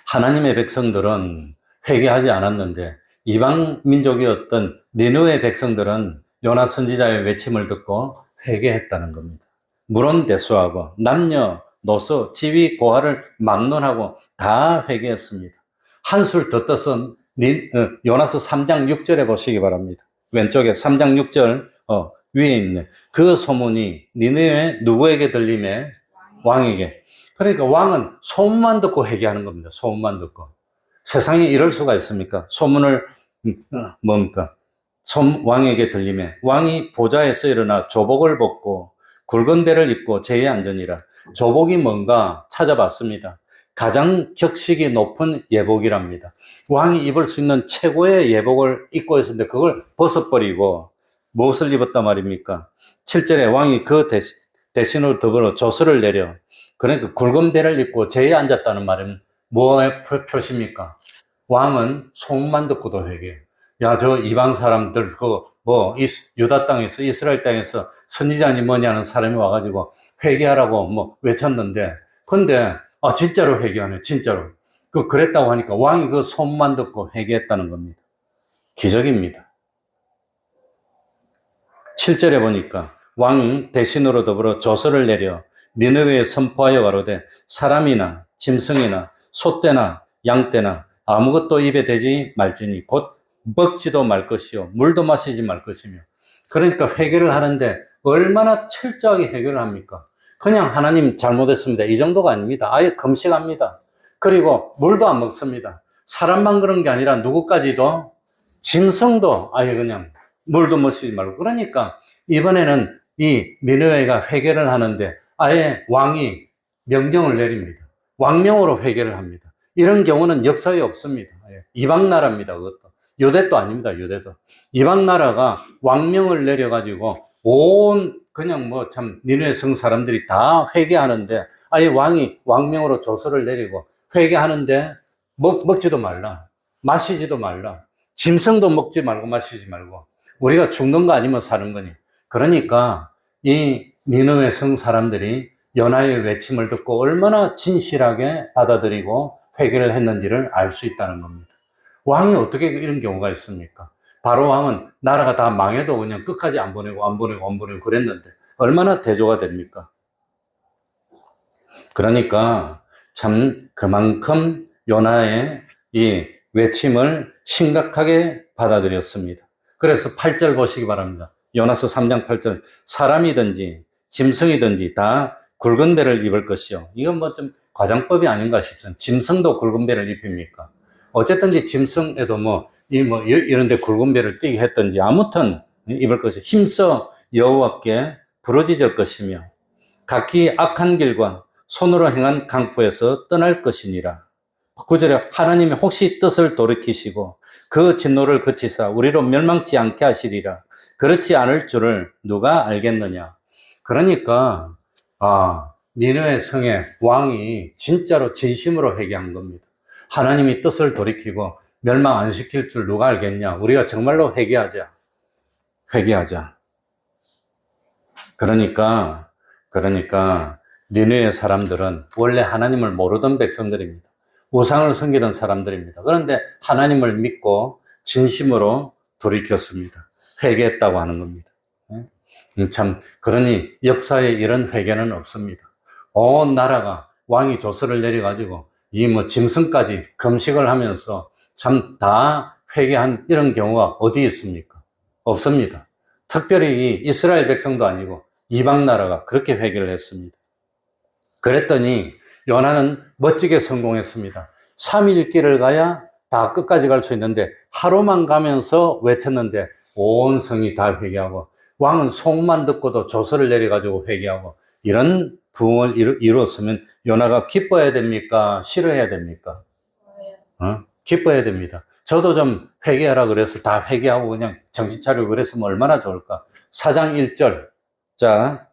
하나님의 백성들은 회개하지 않았는데 이방 민족이었던 니느웨 백성들은 요나 선지자의 외침을 듣고 회개했다는 겁니다. 물은 대수하고 남녀 노소 지위 고하를 막론하고 다 회개했습니다. 한술 더 떠서 요나서 3장 6절에 보시기 바랍니다. 왼쪽에 3장 6절 위에 있네. 그 소문이 니느웨 누구에게 들리매? 왕에게. 그러니까 왕은 소문만 듣고 회개하는 겁니다. 소문만 듣고. 세상에 이럴 수가 있습니까? 소문을 뭡니까? 왕에게 들리매 왕이 보좌에서 일어나 조복을 벗고 굵은 배를 입고 제에 앉으니라. 조복이 뭔가 찾아봤습니다. 가장 격식이 높은 예복이랍니다. 왕이 입을 수 있는 최고의 예복을 입고 있었는데 그걸 벗어버리고 무엇을 입었단 말입니까? 7절에 왕이 그 대신으로 더불어 조서를 내려 그러니까 굵은 배를 입고 제에 앉았다는 말은 뭐의 표시입니까? 왕은 소문만 듣고도 회개. 야, 저 이방 사람들 유다 땅에서 이스라엘 땅에서 선지자니 뭐냐는 사람이 와가지고 회개하라고 외쳤는데 근데 진짜로 회개하네. 진짜로. 그랬다고 하니까 왕이 그 소문만 듣고 회개했다는 겁니다. 기적입니다. 7절에 보니까 왕이 대신으로 더불어 조서를 내려 니느웨에 선포하여 가로되 사람이나 짐승이나 소떼나 양떼나 아무것도 입에 대지 말지니 곧 먹지도 말 것이요 물도 마시지 말 것이며. 그러니까 회개를 하는데 얼마나 철저하게 회개를 합니까? 그냥 하나님 잘못했습니다 이 정도가 아닙니다. 아예 금식합니다. 그리고 물도 안 먹습니다. 사람만 그런 게 아니라 누구까지도 짐승도 아예 그냥 물도 마시지 말고. 그러니까 이번에는 이 니느웨가 회개를 하는데 아예 왕이 명령을 내립니다. 왕명으로 회개를 합니다. 이런 경우는 역사에 없습니다. 이방 나라입니다. 그것도. 유대도 아닙니다. 유대도. 이방 나라가 왕명을 내려가지고 온 그냥 니느웨 성 사람들이 다 회개하는데 아예 왕이 왕명으로 조서를 내리고 회개하는데 먹지도 말라. 마시지도 말라. 짐승도 먹지 말고 마시지 말고. 우리가 죽는 거 아니면 사는 거니. 그러니까 이 니느웨 성 사람들이 요나의 외침을 듣고 얼마나 진실하게 받아들이고 회개를 했는지를 알 수 있다는 겁니다. 왕이 어떻게 이런 경우가 있습니까? 바로 왕은 나라가 다 망해도 그냥 끝까지 안 보내고 그랬는데 얼마나 대조가 됩니까? 그러니까 참 그만큼 요나의 이 외침을 심각하게 받아들였습니다. 그래서 8절 보시기 바랍니다. 요나서 3장 8절 사람이든지 짐승이든지 다 굵은 배를 입을 것이요. 이건 좀 과장법이 아닌가 싶습니다. 짐승도 굵은 배를 입힙니까? 어쨌든지 짐승에도 이런데 굵은 배를 띠게 했든지 아무튼 입을 것이 힘써 여호와께 부르짖을 것이며 각기 악한 길과 손으로 행한 강포에서 떠날 것이니라. 9절에 하나님이 혹시 뜻을 돌이키시고 그 진노를 그치사 우리로 멸망치 않게 하시리라. 그렇지 않을 줄을 누가 알겠느냐. 그러니까 니느웨 성의 왕이 진짜로 진심으로 회개한 겁니다. 하나님이 뜻을 돌이키고 멸망 안 시킬 줄 누가 알겠냐? 우리가 정말로 회개하자. 회개하자. 그러니까 니느웨 사람들은 원래 하나님을 모르던 백성들입니다. 우상을 섬기던 사람들입니다. 그런데 하나님을 믿고 진심으로 돌이켰습니다. 회개했다고 하는 겁니다. 참, 그러니 역사에 이런 회개는 없습니다. 온 나라가 왕이 조서를 내려가지고 이 뭐 짐승까지 금식을 하면서 참 다 회개한 이런 경우가 어디 있습니까? 없습니다. 특별히 이 이스라엘 백성도 아니고 이방 나라가 그렇게 회개를 했습니다. 그랬더니 요나는 멋지게 성공했습니다. 3일 길을 가야 다 끝까지 갈 수 있는데 하루만 가면서 외쳤는데 온 성이 다 회개하고 왕은 소문만 듣고도 조서를 내려가지고 회개하고 이런 부흥을 이루었으면 요나가 기뻐해야 됩니까? 싫어해야 됩니까? 기뻐해야 됩니다. 저도 좀 회개하라 그래서 다 회개하고 그냥 정신 차리고 그랬으면 얼마나 좋을까? 4장 1절. 자,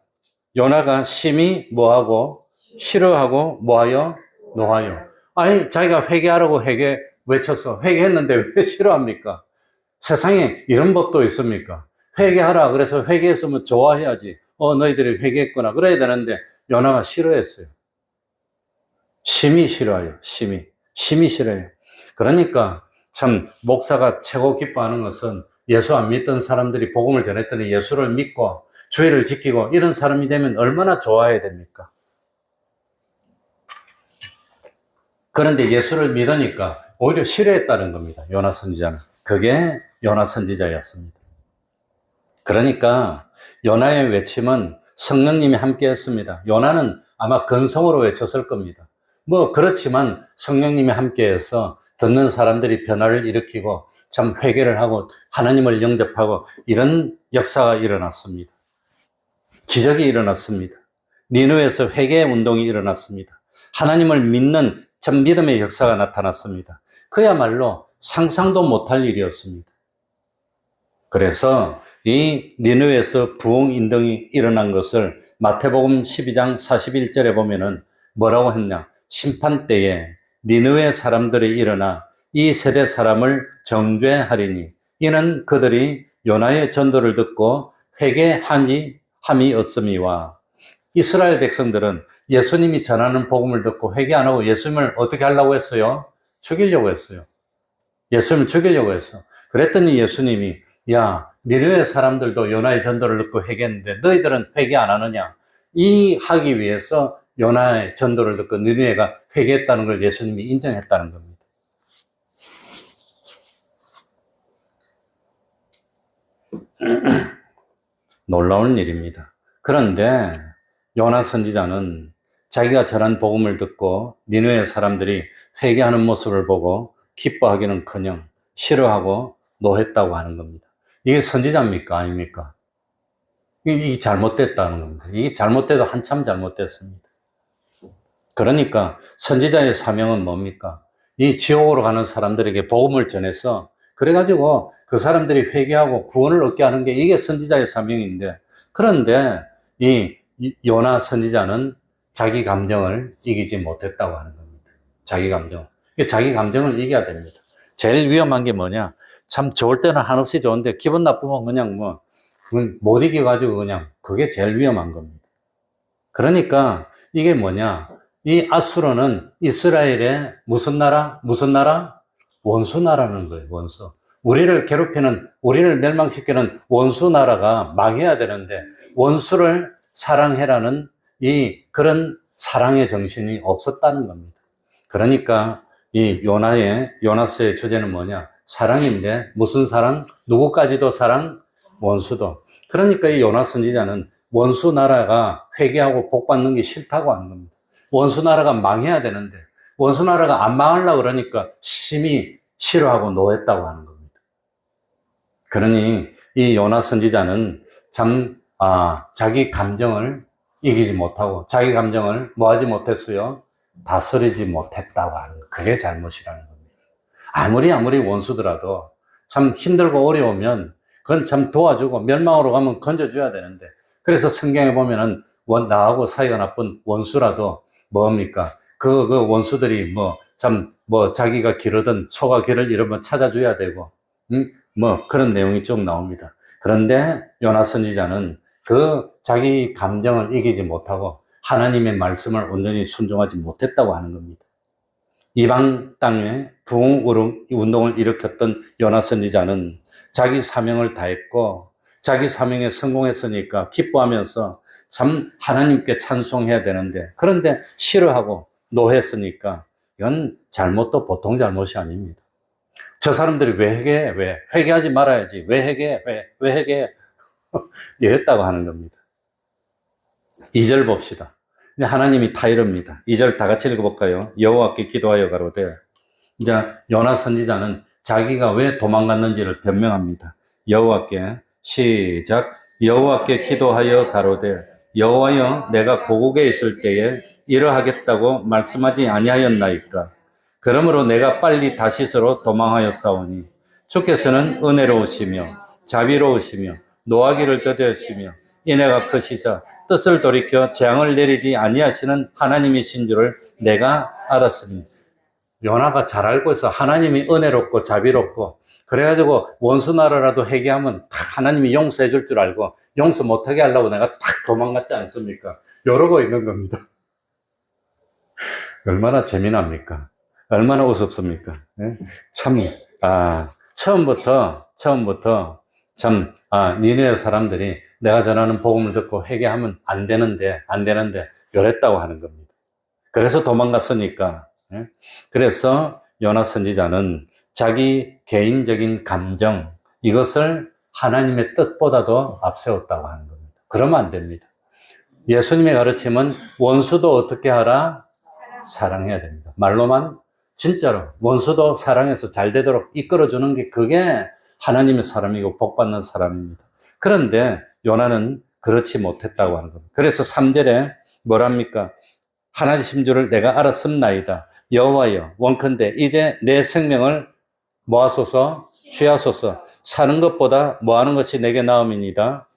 요나가 심히 뭐하고? 싫어하고 뭐하여? 노하여. 아니, 자기가 회개하라고 외쳤어. 회개했는데 왜 싫어합니까? 세상에 이런 법도 있습니까? 회개하라. 그래서 회개했으면 좋아해야지. 너희들이 회개했구나. 그래야 되는데 요나가 싫어했어요. 심히 싫어해요. 심히 싫어해요. 그러니까 참 목사가 최고 기뻐하는 것은 예수 안 믿던 사람들이 복음을 전했더니 예수를 믿고 주의를 지키고 이런 사람이 되면 얼마나 좋아해야 됩니까? 그런데 예수를 믿으니까 오히려 싫어했다는 겁니다. 요나 선지자는. 그게 요나 선지자였습니다. 그러니까 요나의 외침은 성령님이 함께 했습니다. 요나는 아마 근성으로 외쳤을 겁니다. 뭐 그렇지만 성령님이 함께해서 듣는 사람들이 변화를 일으키고 참 회개를 하고 하나님을 영접하고 이런 역사가 일어났습니다. 기적이 일어났습니다. 니느웨에서 회개 운동이 일어났습니다. 하나님을 믿는 참 믿음의 역사가 나타났습니다. 그야말로 상상도 못할 일이었습니다. 그래서 이 니느웨에서 부흥 운동이 일어난 것을 마태복음 12장 41절에 보면은 뭐라고 했냐? 심판 때에 니느웨 사람들이 일어나 이 세대 사람을 정죄하리니 이는 그들이 요나의 전도를 듣고 회개함이 없음이와. 이스라엘 백성들은 예수님이 전하는 복음을 듣고 회개 안 하고 예수님을 어떻게 하려고 했어요? 죽이려고 했어요. 예수님을 죽이려고 했어. 그랬더니 예수님이 야, 니느웨 사람들도 요나의 전도를 듣고 회개했는데 너희들은 회개 안 하느냐? 이 하기 위해서 요나의 전도를 듣고 니느웨가 회개했다는 걸 예수님이 인정했다는 겁니다. 놀라운 일입니다. 그런데 요나 선지자는 자기가 전한 복음을 듣고 니느웨 사람들이 회개하는 모습을 보고 기뻐하기는커녕 싫어하고 노했다고 하는 겁니다. 이게 선지자입니까? 아닙니까? 이게 잘못됐다는 겁니다. 이게 잘못돼도 한참 잘못됐습니다. 그러니까 선지자의 사명은 뭡니까? 이 지옥으로 가는 사람들에게 복음을 전해서 그래가지고 그 사람들이 회개하고 구원을 얻게 하는 게 이게 선지자의 사명인데, 그런데 이 요나 선지자는 자기 감정을 이기지 못했다고 하는 겁니다. 자기 감정을 이겨야 됩니다. 제일 위험한 게 뭐냐? 참 좋을 때는 한없이 좋은데 기분 나쁘면 그냥 못 이겨가지고 그냥 그게 제일 위험한 겁니다. 그러니까 이게 뭐냐? 이 아수르는 이스라엘의 무슨 나라? 원수 나라는 거예요, 원수. 우리를 괴롭히는, 우리를 멸망시키는 원수 나라가 망해야 되는데 원수를 사랑해라는 그런 사랑의 정신이 없었다는 겁니다. 그러니까 이 요나스의 주제는 뭐냐? 사랑인데 무슨 사랑? 누구까지도 사랑? 원수도. 그러니까 이 요나 선지자는 원수 나라가 회개하고 복 받는 게 싫다고 하는 겁니다. 원수 나라가 망해야 되는데 원수 나라가 안 망하려고 그러니까 심히 싫어하고 노했다고 하는 겁니다. 그러니 이 요나 선지자는 참 자기 감정을 이기지 못하고 자기 감정을 뭐하지 못했어요? 다스리지 못했다고 하는 거예요. 그게 잘못이라는 겁니다. 아무리 원수더라도 참 힘들고 어려우면 그건 참 도와주고 멸망으로 가면 건져줘야 되는데, 그래서 성경에 보면은 나하고 사이가 나쁜 원수라도 뭡니까? 그 원수들이 참 뭐 자기가 기르던 소가 길을 잃으면 찾아줘야 되고 뭐 그런 내용이 쭉 나옵니다. 그런데 요나 선지자는 그 자기 감정을 이기지 못하고 하나님의 말씀을 온전히 순종하지 못했다고 하는 겁니다. 이방 땅에 부흥 운동을 일으켰던 요나 선지자는 자기 사명을 다했고 자기 사명에 성공했으니까 기뻐하면서 참 하나님께 찬송해야 되는데 그런데 싫어하고 노했으니까 이건 잘못도 보통 잘못이 아닙니다. 저 사람들이 왜 회개해? 왜? 회개하지 말아야지. 왜 회개해? 왜 회개해? 이랬다고 하는 겁니다. 2절 봅시다. 하나님이 다 이럽니다. 2절 다 같이 읽어볼까요? 여호와께 기도하여 가로되. 이제 요나 선지자는 자기가 왜 도망갔는지를 변명합니다. 여호와께 시작. 여호와께 기도하여 가로되 여호와여 내가 고국에 있을 때에 이러하겠다고 말씀하지 아니하였나이까. 그러므로 내가 빨리 다시스로 도망하였사오니 주께서는 은혜로우시며 자비로우시며 노하기를 더디하시며 인애가 크시사 뜻을 돌이켜 재앙을 내리지 아니하시는 하나님이신 줄을 내가 알았습니다. 요나가 잘 알고 있어. 하나님이 은혜롭고 자비롭고 그래가지고 원수 나라라도 회개하면 탁 하나님이 용서해 줄 줄 알고 용서 못하게 하려고 내가 탁 도망갔지 않습니까? 이러고 있는 겁니다. 얼마나 재미납니까? 얼마나 우습습니까? 참, 처음부터 참, 니네 사람들이 내가 전하는 복음을 듣고 회개하면 안 되는데, 이랬다고 하는 겁니다. 그래서 도망갔으니까. 그래서 요나 선지자는 자기 개인적인 감정, 이것을 하나님의 뜻보다도 앞세웠다고 하는 겁니다. 그러면 안 됩니다. 예수님의 가르침은 원수도 어떻게 하라? 사랑해야 됩니다. 말로만 진짜로 원수도 사랑해서 잘 되도록 이끌어주는 게 그게 하나님의 사람이고 복받는 사람입니다. 그런데 요나는 그렇지 못했다고 하는 겁니다. 그래서 3절에 뭐랍니까? 하나님 줄을 내가 알았음나이다. 여호와여 원컨대 이제 내 생명을 모아소서 취하소서 사는 것보다 뭐하는 것이 내게 나음이니이다.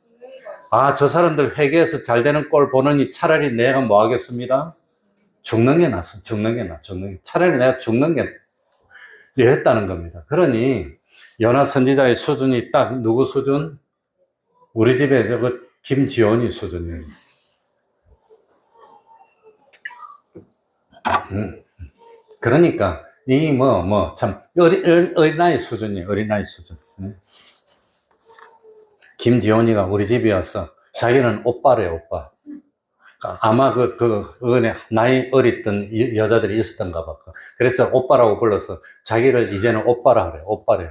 저 사람들 회개해서 잘 되는 꼴 보느니 차라리 내가 뭐 하겠습니다? 죽는 게 낫어. 차라리 내가 죽는 게 이랬다는 겁니다. 그러니 요나 선지자의 수준이 딱 누구 수준? 우리 집에 저거 김지원이 수준이에요. 그러니까 이 참 어린아이 수준이에요. 어린아이 수준. 김지원이가 우리 집에 와서 자기는 오빠래요, 오빠. 아마 나이 어렸던 여자들이 있었던가 봐. 그래서 오빠라고 불러서 자기를 이제는 오빠라 그래요. 오빠래요.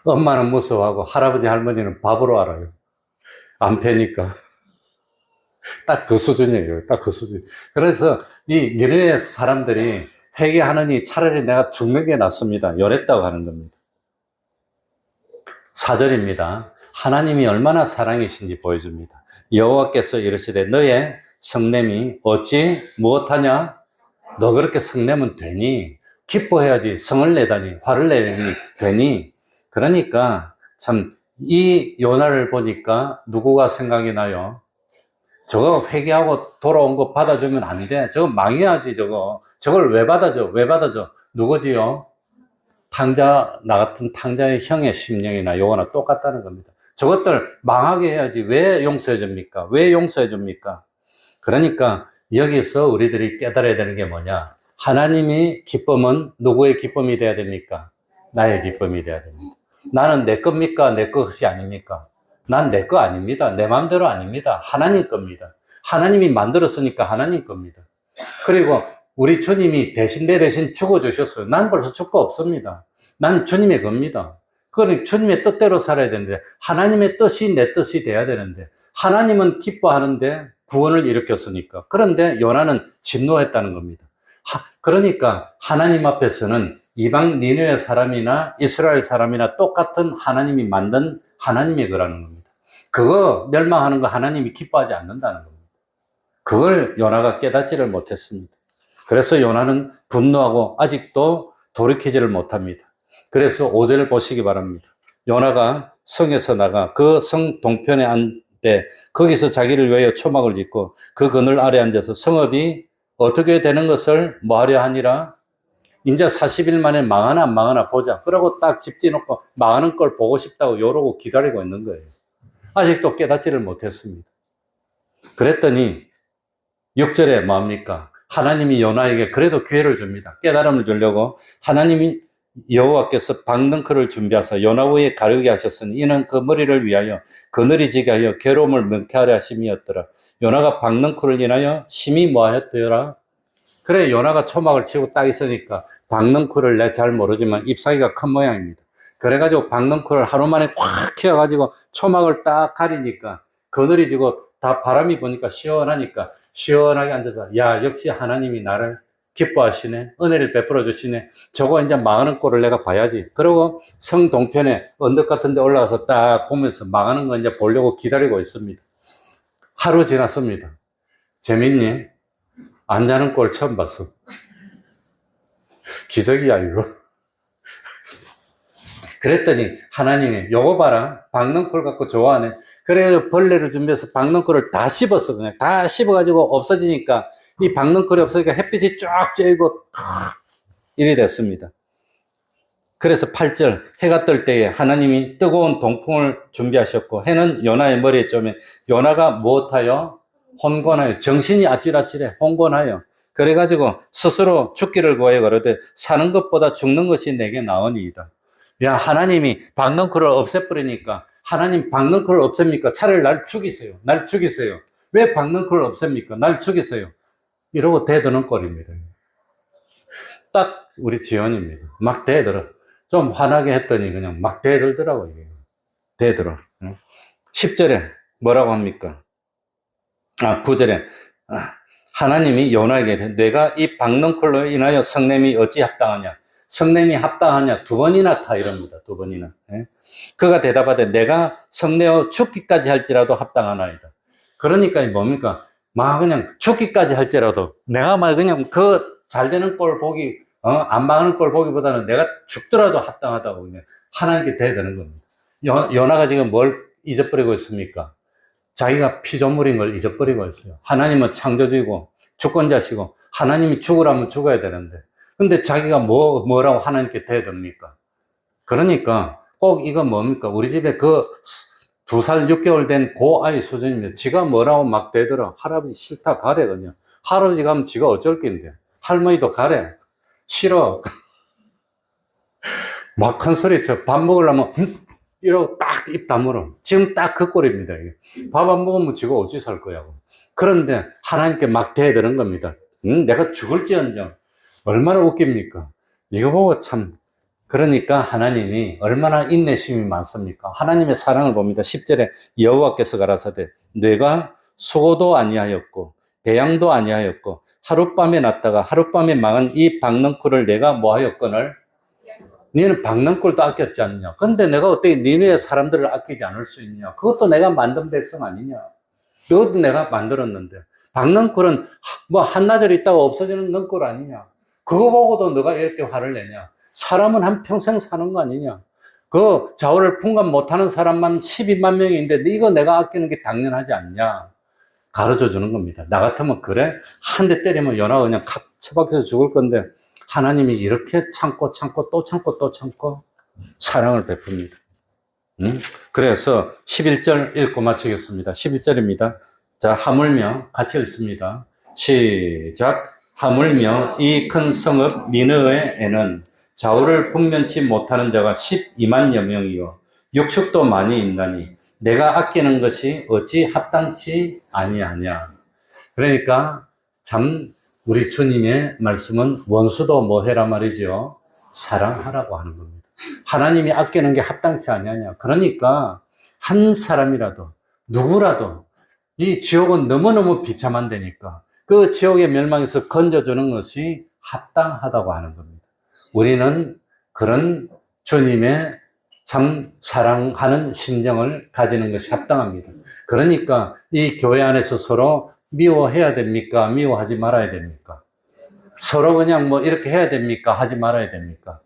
엄마는 무서워하고 할아버지 할머니는 바보로 알아요. 안 패니까. 딱 그 수준이에요. 딱 그 수준. 그래서 이 니네 사람들이 회개하느니 차라리 내가 죽는 게 낫습니다. 이랬다고 하는 겁니다. 4절입니다. 하나님이 얼마나 사랑이신지 보여줍니다. 여호와께서 이르시되 너의 성냄이 어찌 무엇하냐? 너 그렇게 성내면 되니? 기뻐해야지 성을 내다니 화를 내니 되니? 그러니까 참 이 요나를 보니까 누구가 생각이 나요? 저거 회개하고 돌아온 거 받아주면 안 돼. 저거 망해야지 저거. 저걸 왜 받아줘? 누구지요? 나 같은 탕자의 형의 심령이나 요거나 똑같다는 겁니다. 저것들 망하게 해야지 왜 용서해 줍니까? 그러니까 여기서 우리들이 깨달아야 되는 게 뭐냐? 하나님이 기쁨은 누구의 기쁨이 돼야 됩니까? 나의 기쁨이 돼야 됩니다. 나는 내 겁니까? 내 것이 아닙니까? 난 내 거 아닙니다. 내 마음대로 아닙니다. 하나님 겁니다. 하나님이 만들었으니까 하나님 겁니다. 그리고 우리 주님이 내 대신 죽어주셨어요. 난 벌써 죽고 없습니다. 난 주님의 겁니다. 그러니 주님의 뜻대로 살아야 되는데 하나님의 뜻이 내 뜻이 돼야 되는데 하나님은 기뻐하는데 구원을 일으켰으니까. 그런데 요나는 진노했다는 겁니다. 그러니까 하나님 앞에서는 이방 니느웨 사람이나 이스라엘 사람이나 똑같은 하나님이 만든 하나님의 거라는 겁니다. 그거 멸망하는 거 하나님이 기뻐하지 않는다는 겁니다. 그걸 요나가 깨닫지를 못했습니다. 그래서 요나는 분노하고 아직도 돌이키지를 못합니다. 그래서 5절을 보시기 바랍니다. 요나가 성에서 나가 그 성 동편에 앉되 거기서 자기를 위하여 초막을 짓고 그 그늘 아래 앉아서 성읍이 어떻게 되는 것을 뭐 하려 하니라? 이제 40일 만에 망하나 안 망하나 보자. 그러고 딱 집 지놓고 망하는 걸 보고 싶다고 요러고 기다리고 있는 거예요. 아직도 깨닫지를 못했습니다. 그랬더니 6절에 뭡니까? 하나님이 요나에게 그래도 기회를 줍니다. 깨달음을 주려고 하나님이 여호와께서 박능크를 준비하사 요나 위에 가르게 하셨으니 이는 그 머리를 위하여 그늘이지게 하여 괴로움을 명쾌하려 하심이었더라. 요나가 박능크를 인하여 심히 뭐하였더라? 그래 요나가 초막을 치고 딱 있으니까 박능크를 내가 잘 모르지만 잎사귀가 큰 모양입니다. 그래가지고 박능크를 하루 만에 꽉 키워가지고 초막을 딱 가리니까 그늘이 지고 다 바람이 부니까 시원하니까 시원하게 앉아서 야 역시 하나님이 나를 기뻐하시네. 은혜를 베풀어 주시네. 저거 이제 망하는 꼴을 내가 봐야지. 그러고 성 동편에 언덕 같은 데 올라가서 딱 보면서 망하는 거 이제 보려고 기다리고 있습니다. 하루 지났습니다. 재밌니? 안 자는 꼴 처음 봤어. 기적이야 이거. 그랬더니 하나님이 요거 봐라. 박능콜 갖고 좋아하네. 그래서 벌레를 준비해서 박능콜을 다 씹었어. 그냥 다 씹어가지고 없어지니까 이 박능콜이 없어지니까 햇빛이 쫙 쬐고 이리 됐습니다. 그래서 8절 해가 뜰 때에 하나님이 뜨거운 동풍을 준비하셨고 해는 요나의 머리에 쪼매 요나가 무엇하여? 혼곤하여 정신이 아찔아찔해 혼곤하여 그래가지고 스스로 죽기를 구하여 그러되 사는 것보다 죽는 것이 내게 나으니이다. 야 하나님이 박능콜을 없애버리니까 하나님 박능콜을 없앱니까? 차라리 날 죽이세요. 날 죽이세요. 왜 박능콜을 없앱니까? 날 죽이세요. 이러고 대드는 꼴입니다. 딱 우리 지연입니다. 막 대들어. 좀 화나게 했더니 그냥 막 대들더라고요. 대들어. 10절에 뭐라고 합니까? 9절에 하나님이 요나에게 내가 이 박능콜로 인하여 성냄이 어찌 합당하냐? 성냄이 합당하냐? 2번이나 타 이럽니다. 2번이나. 그가 대답하되 내가 성내어 죽기까지 할지라도 합당하나이다. 그러니까 뭡니까? 막 그냥 죽기까지 할지라도 내가 막 그냥 그 잘 되는 꼴 보기 안 망하는 꼴 보기보다는 내가 죽더라도 합당하다고 그냥 하나님께 대드는 겁니다. 요나가 지금 뭘 잊어버리고 있습니까? 자기가 피조물인 걸 잊어버리고 있어요. 하나님은 창조주이고 주권자시고 하나님이 죽으라면 죽어야 되는데 근데 자기가 뭐라고 하나님께 대듭니까? 그러니까 꼭 이건 뭡니까? 우리 집에 그 2살 6개월 된 고 아이 수준이면 지가 뭐라고 막 대들어. 할아버지 싫다 가래 그냥. 할아버지 가면 지가 어쩔 낀데. 할머니도 가래. 싫어. 막 큰 소리 쳐. 밥 먹으려면 이러고 딱 입 다물어. 지금 딱 그 꼴입니다. 밥 안 먹으면 지가 어찌 살 거야. 그런데 하나님께 막 대드는 겁니다. 내가 죽을지언정. 얼마나 웃깁니까? 이거 보고 참 그러니까 하나님이 얼마나 인내심이 많습니까? 하나님의 사랑을 봅니다. 10절에 여호와께서 가라사대 내가 수고도 아니하였고 배양도 아니하였고 하룻밤에 났다가 하룻밤에 망한 이 박능쿨을 내가 뭐하였거늘 너는 박능쿨도 아꼈지 않느냐? 근데 내가 어떻게 니네 사람들을 아끼지 않을 수 있냐? 그것도 내가 만든 백성 아니냐? 그것도 내가 만들었는데 박능쿨은 뭐 한나절 있다가 없어지는 능쿨 아니냐? 그거 보고도 너가 이렇게 화를 내냐? 사람은 한평생 사는 거 아니냐? 그 좌우를 분간 못하는 사람만 12만 명인데 이거 내가 아끼는 게 당연하지 않냐? 가르쳐 주는 겁니다. 나 같으면 그래? 한 대 때리면 연하가 그냥 칵 처박혀서 죽을 건데 하나님이 이렇게 참고 또 참고 사랑을 베풉니다. 그래서 11절 읽고 마치겠습니다. 11절입니다. 자, 하물며 같이 읽습니다. 시작. 하물며 이 큰 성읍 니느웨에는 좌우를 분면치 못하는 자가 12만여 명이요 육축도 많이 있나니 내가 아끼는 것이 어찌 합당치 아니하냐. 그러니까 참 우리 주님의 말씀은 원수도 뭐 해라 말이죠. 사랑하라고 하는 겁니다. 하나님이 아끼는 게 합당치 아니하냐. 그러니까 한 사람이라도 누구라도 이 지옥은 너무너무 비참한데니까 그 지옥의 멸망에서 건져주는 것이 합당하다고 하는 겁니다. 우리는 그런 주님의 참 사랑하는 심정을 가지는 것이 합당합니다. 그러니까 이 교회 안에서 서로 미워해야 됩니까? 미워하지 말아야 됩니까? 서로 그냥 뭐 이렇게 해야 됩니까? 하지 말아야 됩니까?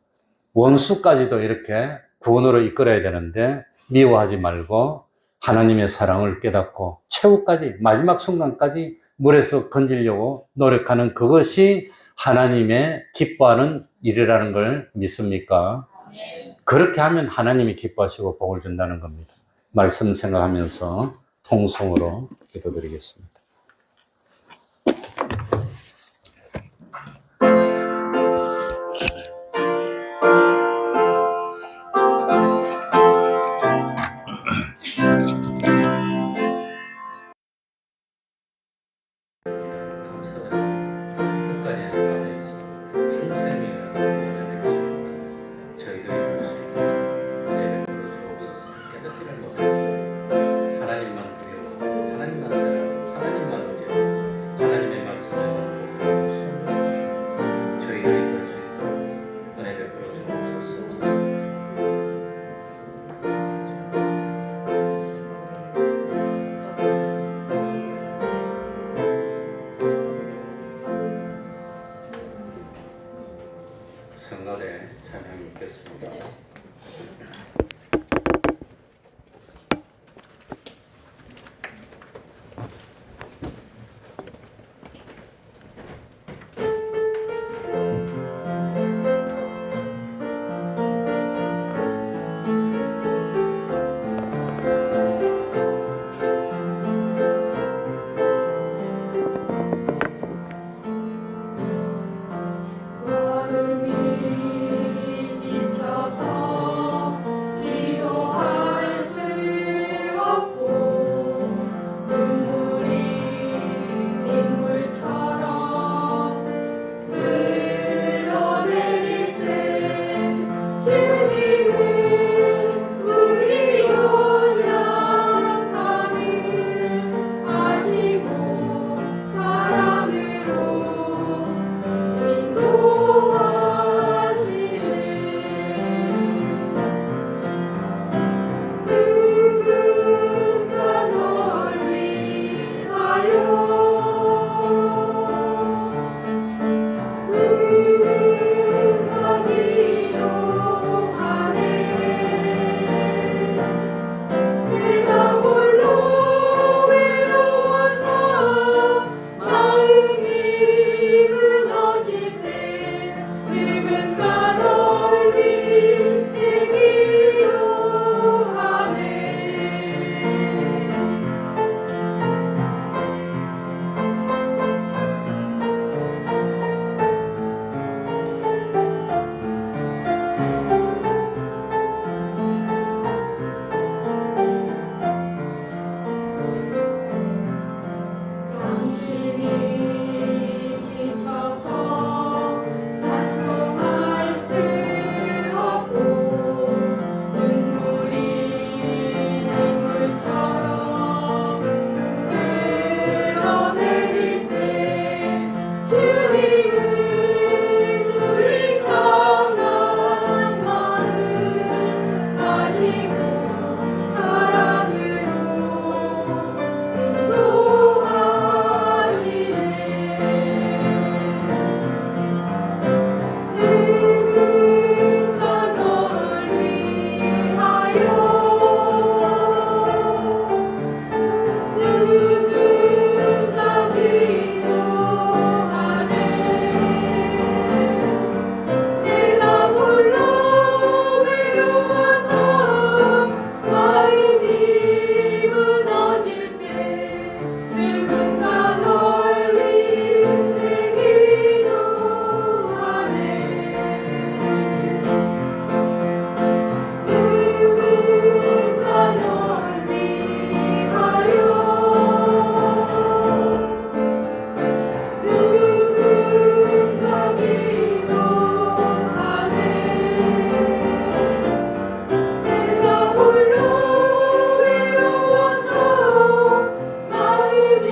원수까지도 이렇게 구원으로 이끌어야 되는데 미워하지 말고 하나님의 사랑을 깨닫고 최후까지 마지막 순간까지 물에서 건지려고 노력하는 그것이 하나님의 기뻐하는 일이라는 걸 믿습니까? 그렇게 하면 하나님이 기뻐하시고 복을 준다는 겁니다. 말씀 생각하면서 통성으로 기도드리겠습니다. 끝까지 생각하면서 평생이라는 저희들이 볼 수 있는 예배로 주옵소서. 깨닫지를 못했습니다. 하나님만 두려워, 하나님만 사랑, 하나님만 의지하고 하나님의 말씀을 듣고 저희들이 볼 수 있도록 은혜 베풀어 주옵소서. 성가대 찬양 읽겠습니다. 마음이 지쳐서 기도할 수 없고 눈물이 빗물처럼 흘러내릴 때 주님은 우리 연약함을 아시고 사랑으로 인도하시네. 누군가 널 위하여 누군가 기도하네. 내가 홀로 외로워서 마음이 무너질 때 누군가 널 위해 기도하네. 당신이 지쳐서 찬송할 수 없고 눈물이 빗물처럼 흘러내릴 때 주님은 우리 상한 마음 아시고 사랑으로 인도하시네. 누군가 널 위하여 누군가 기도하네. 내가 홀로 외로워서 마음이 무너질 때 누군가 널 위해 기도하네. 누군가 널 위하여 누군가 기도하네. 내가 홀로 외로워서 마음이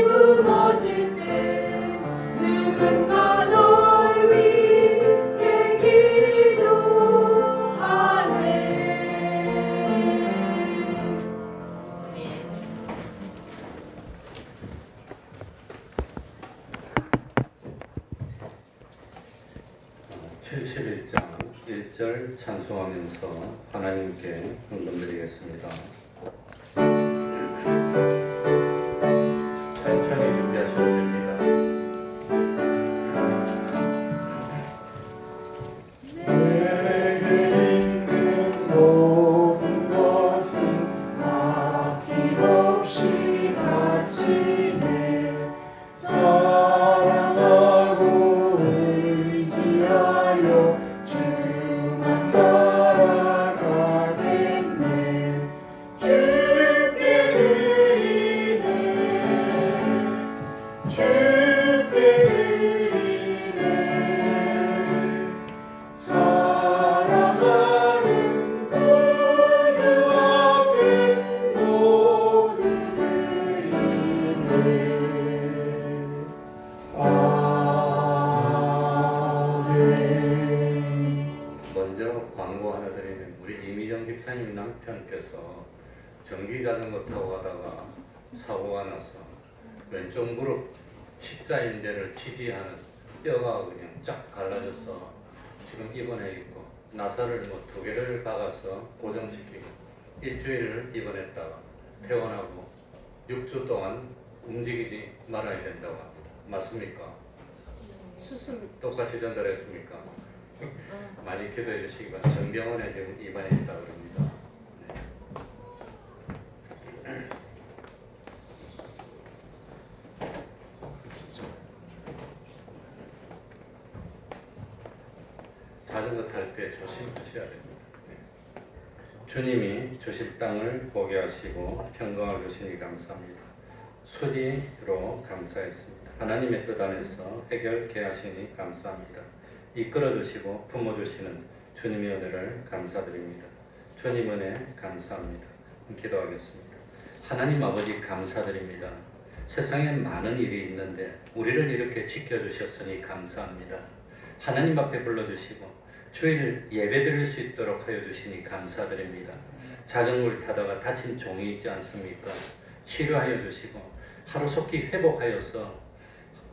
무너질 때 누군가 널 위해 기도하네. 71장 1절 찬송하면서 하나님께 헌금드리겠습니다. 천천히 자전거 타고 가다가 사고가 나서 왼쪽 무릎 십자인대를 지지하는 뼈가 그냥 쫙 갈라져서 지금 입원해 있고 나사를 뭐 2개를 박아서 고정시키고 일주일을 입원했다가 퇴원하고 6주 동안 움직이지 말아야 된다고 합니다. 맞습니까? 수술 똑같이 전달했습니까? 많이 기도해 주시기 바랍니다. 정병원에 지금 입원해 있다고 합니다. 자전거 탈 때 조심하셔야 됩니다. 주님이 주실 땅을 보게 하시고 평강을 주시니 감사합니다. 수리로 감사했습니다. 하나님의 뜻 안에서 해결케 하시니 감사합니다. 이끌어 주시고 품어 주시는 주님의 은혜를 감사드립니다. 주님 은혜 감사합니다. 기도하겠습니다. 하나님 아버지 감사드립니다. 세상에 많은 일이 있는데 우리를 이렇게 지켜주셨으니 감사합니다. 하나님 앞에 불러주시고 주일 예배 드릴 수 있도록 하여 주시니 감사드립니다. 자전거를 타다가 다친 종이 있지 않습니까? 치료하여 주시고 하루속히 회복하여서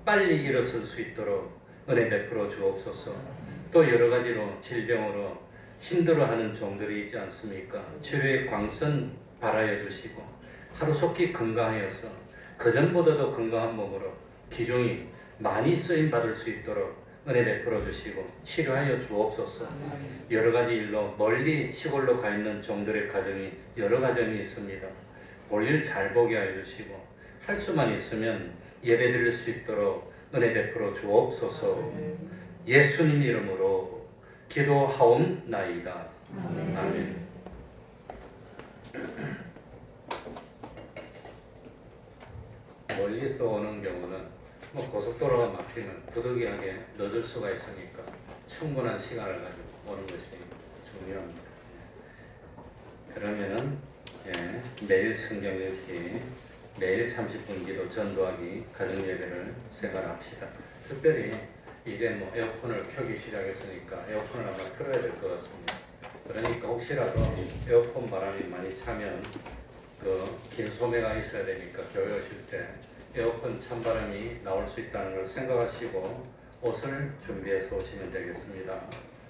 빨리 일어설 수 있도록 은혜 베풀어 주옵소서. 또 여러 가지로 질병으로 힘들어하는 종들이 있지 않습니까? 치료의 광선 발하여 주시고 하루속히 건강하여서 그전보다도 건강한 몸으로 기중이 많이 쓰임 받을 수 있도록 은혜 베풀어 주시고 치료하여 주옵소서. 여러 가지 일로 멀리 시골로 가 있는 종들의 가정이 여러 가정이 있습니다. 볼일 잘 보게 하여 주시고 할 수만 있으면 예배 드릴 수 있도록 은혜 베풀어 주옵소서. 예수님 이름으로 기도하옵나이다. 아멘. 멀리서 오는 경우는 고속도로가 막히면 부득이하게 늦을 수가 있으니까 충분한 시간을 가지고 오는 것이 중요합니다. 그러면은 매일 성경 읽기, 매일 30분 기도 전도하기, 가정 예배를 생활합시다. 특별히 이제 뭐 에어컨을 켜기 시작했으니까 에어컨을 아마 틀어야 될 것 같습니다. 그러니까 혹시라도 에어컨 바람이 많이 차면 긴 소매가 있어야 되니까 교회 오실 때 에어컨 찬바람이 나올 수 있다는 걸 생각하시고 옷을 준비해서 오시면 되겠습니다.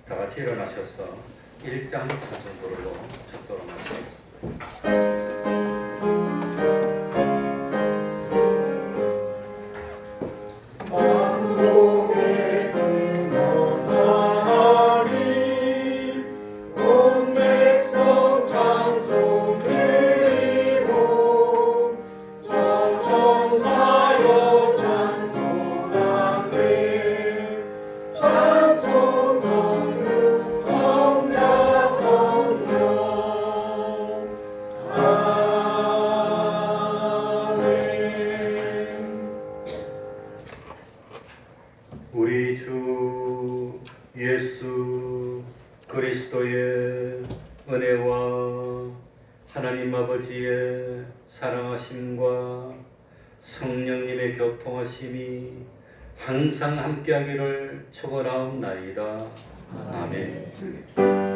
다 같이 일어나셔서 1장 찬송 부르고 적도록 마치겠습니다. 우리 주 예수 그리스도의 은혜와 하나님 아버지의 사랑하심과 성령님의 교통하심이 항상 함께하기를 축원하옵나이다. 아멘.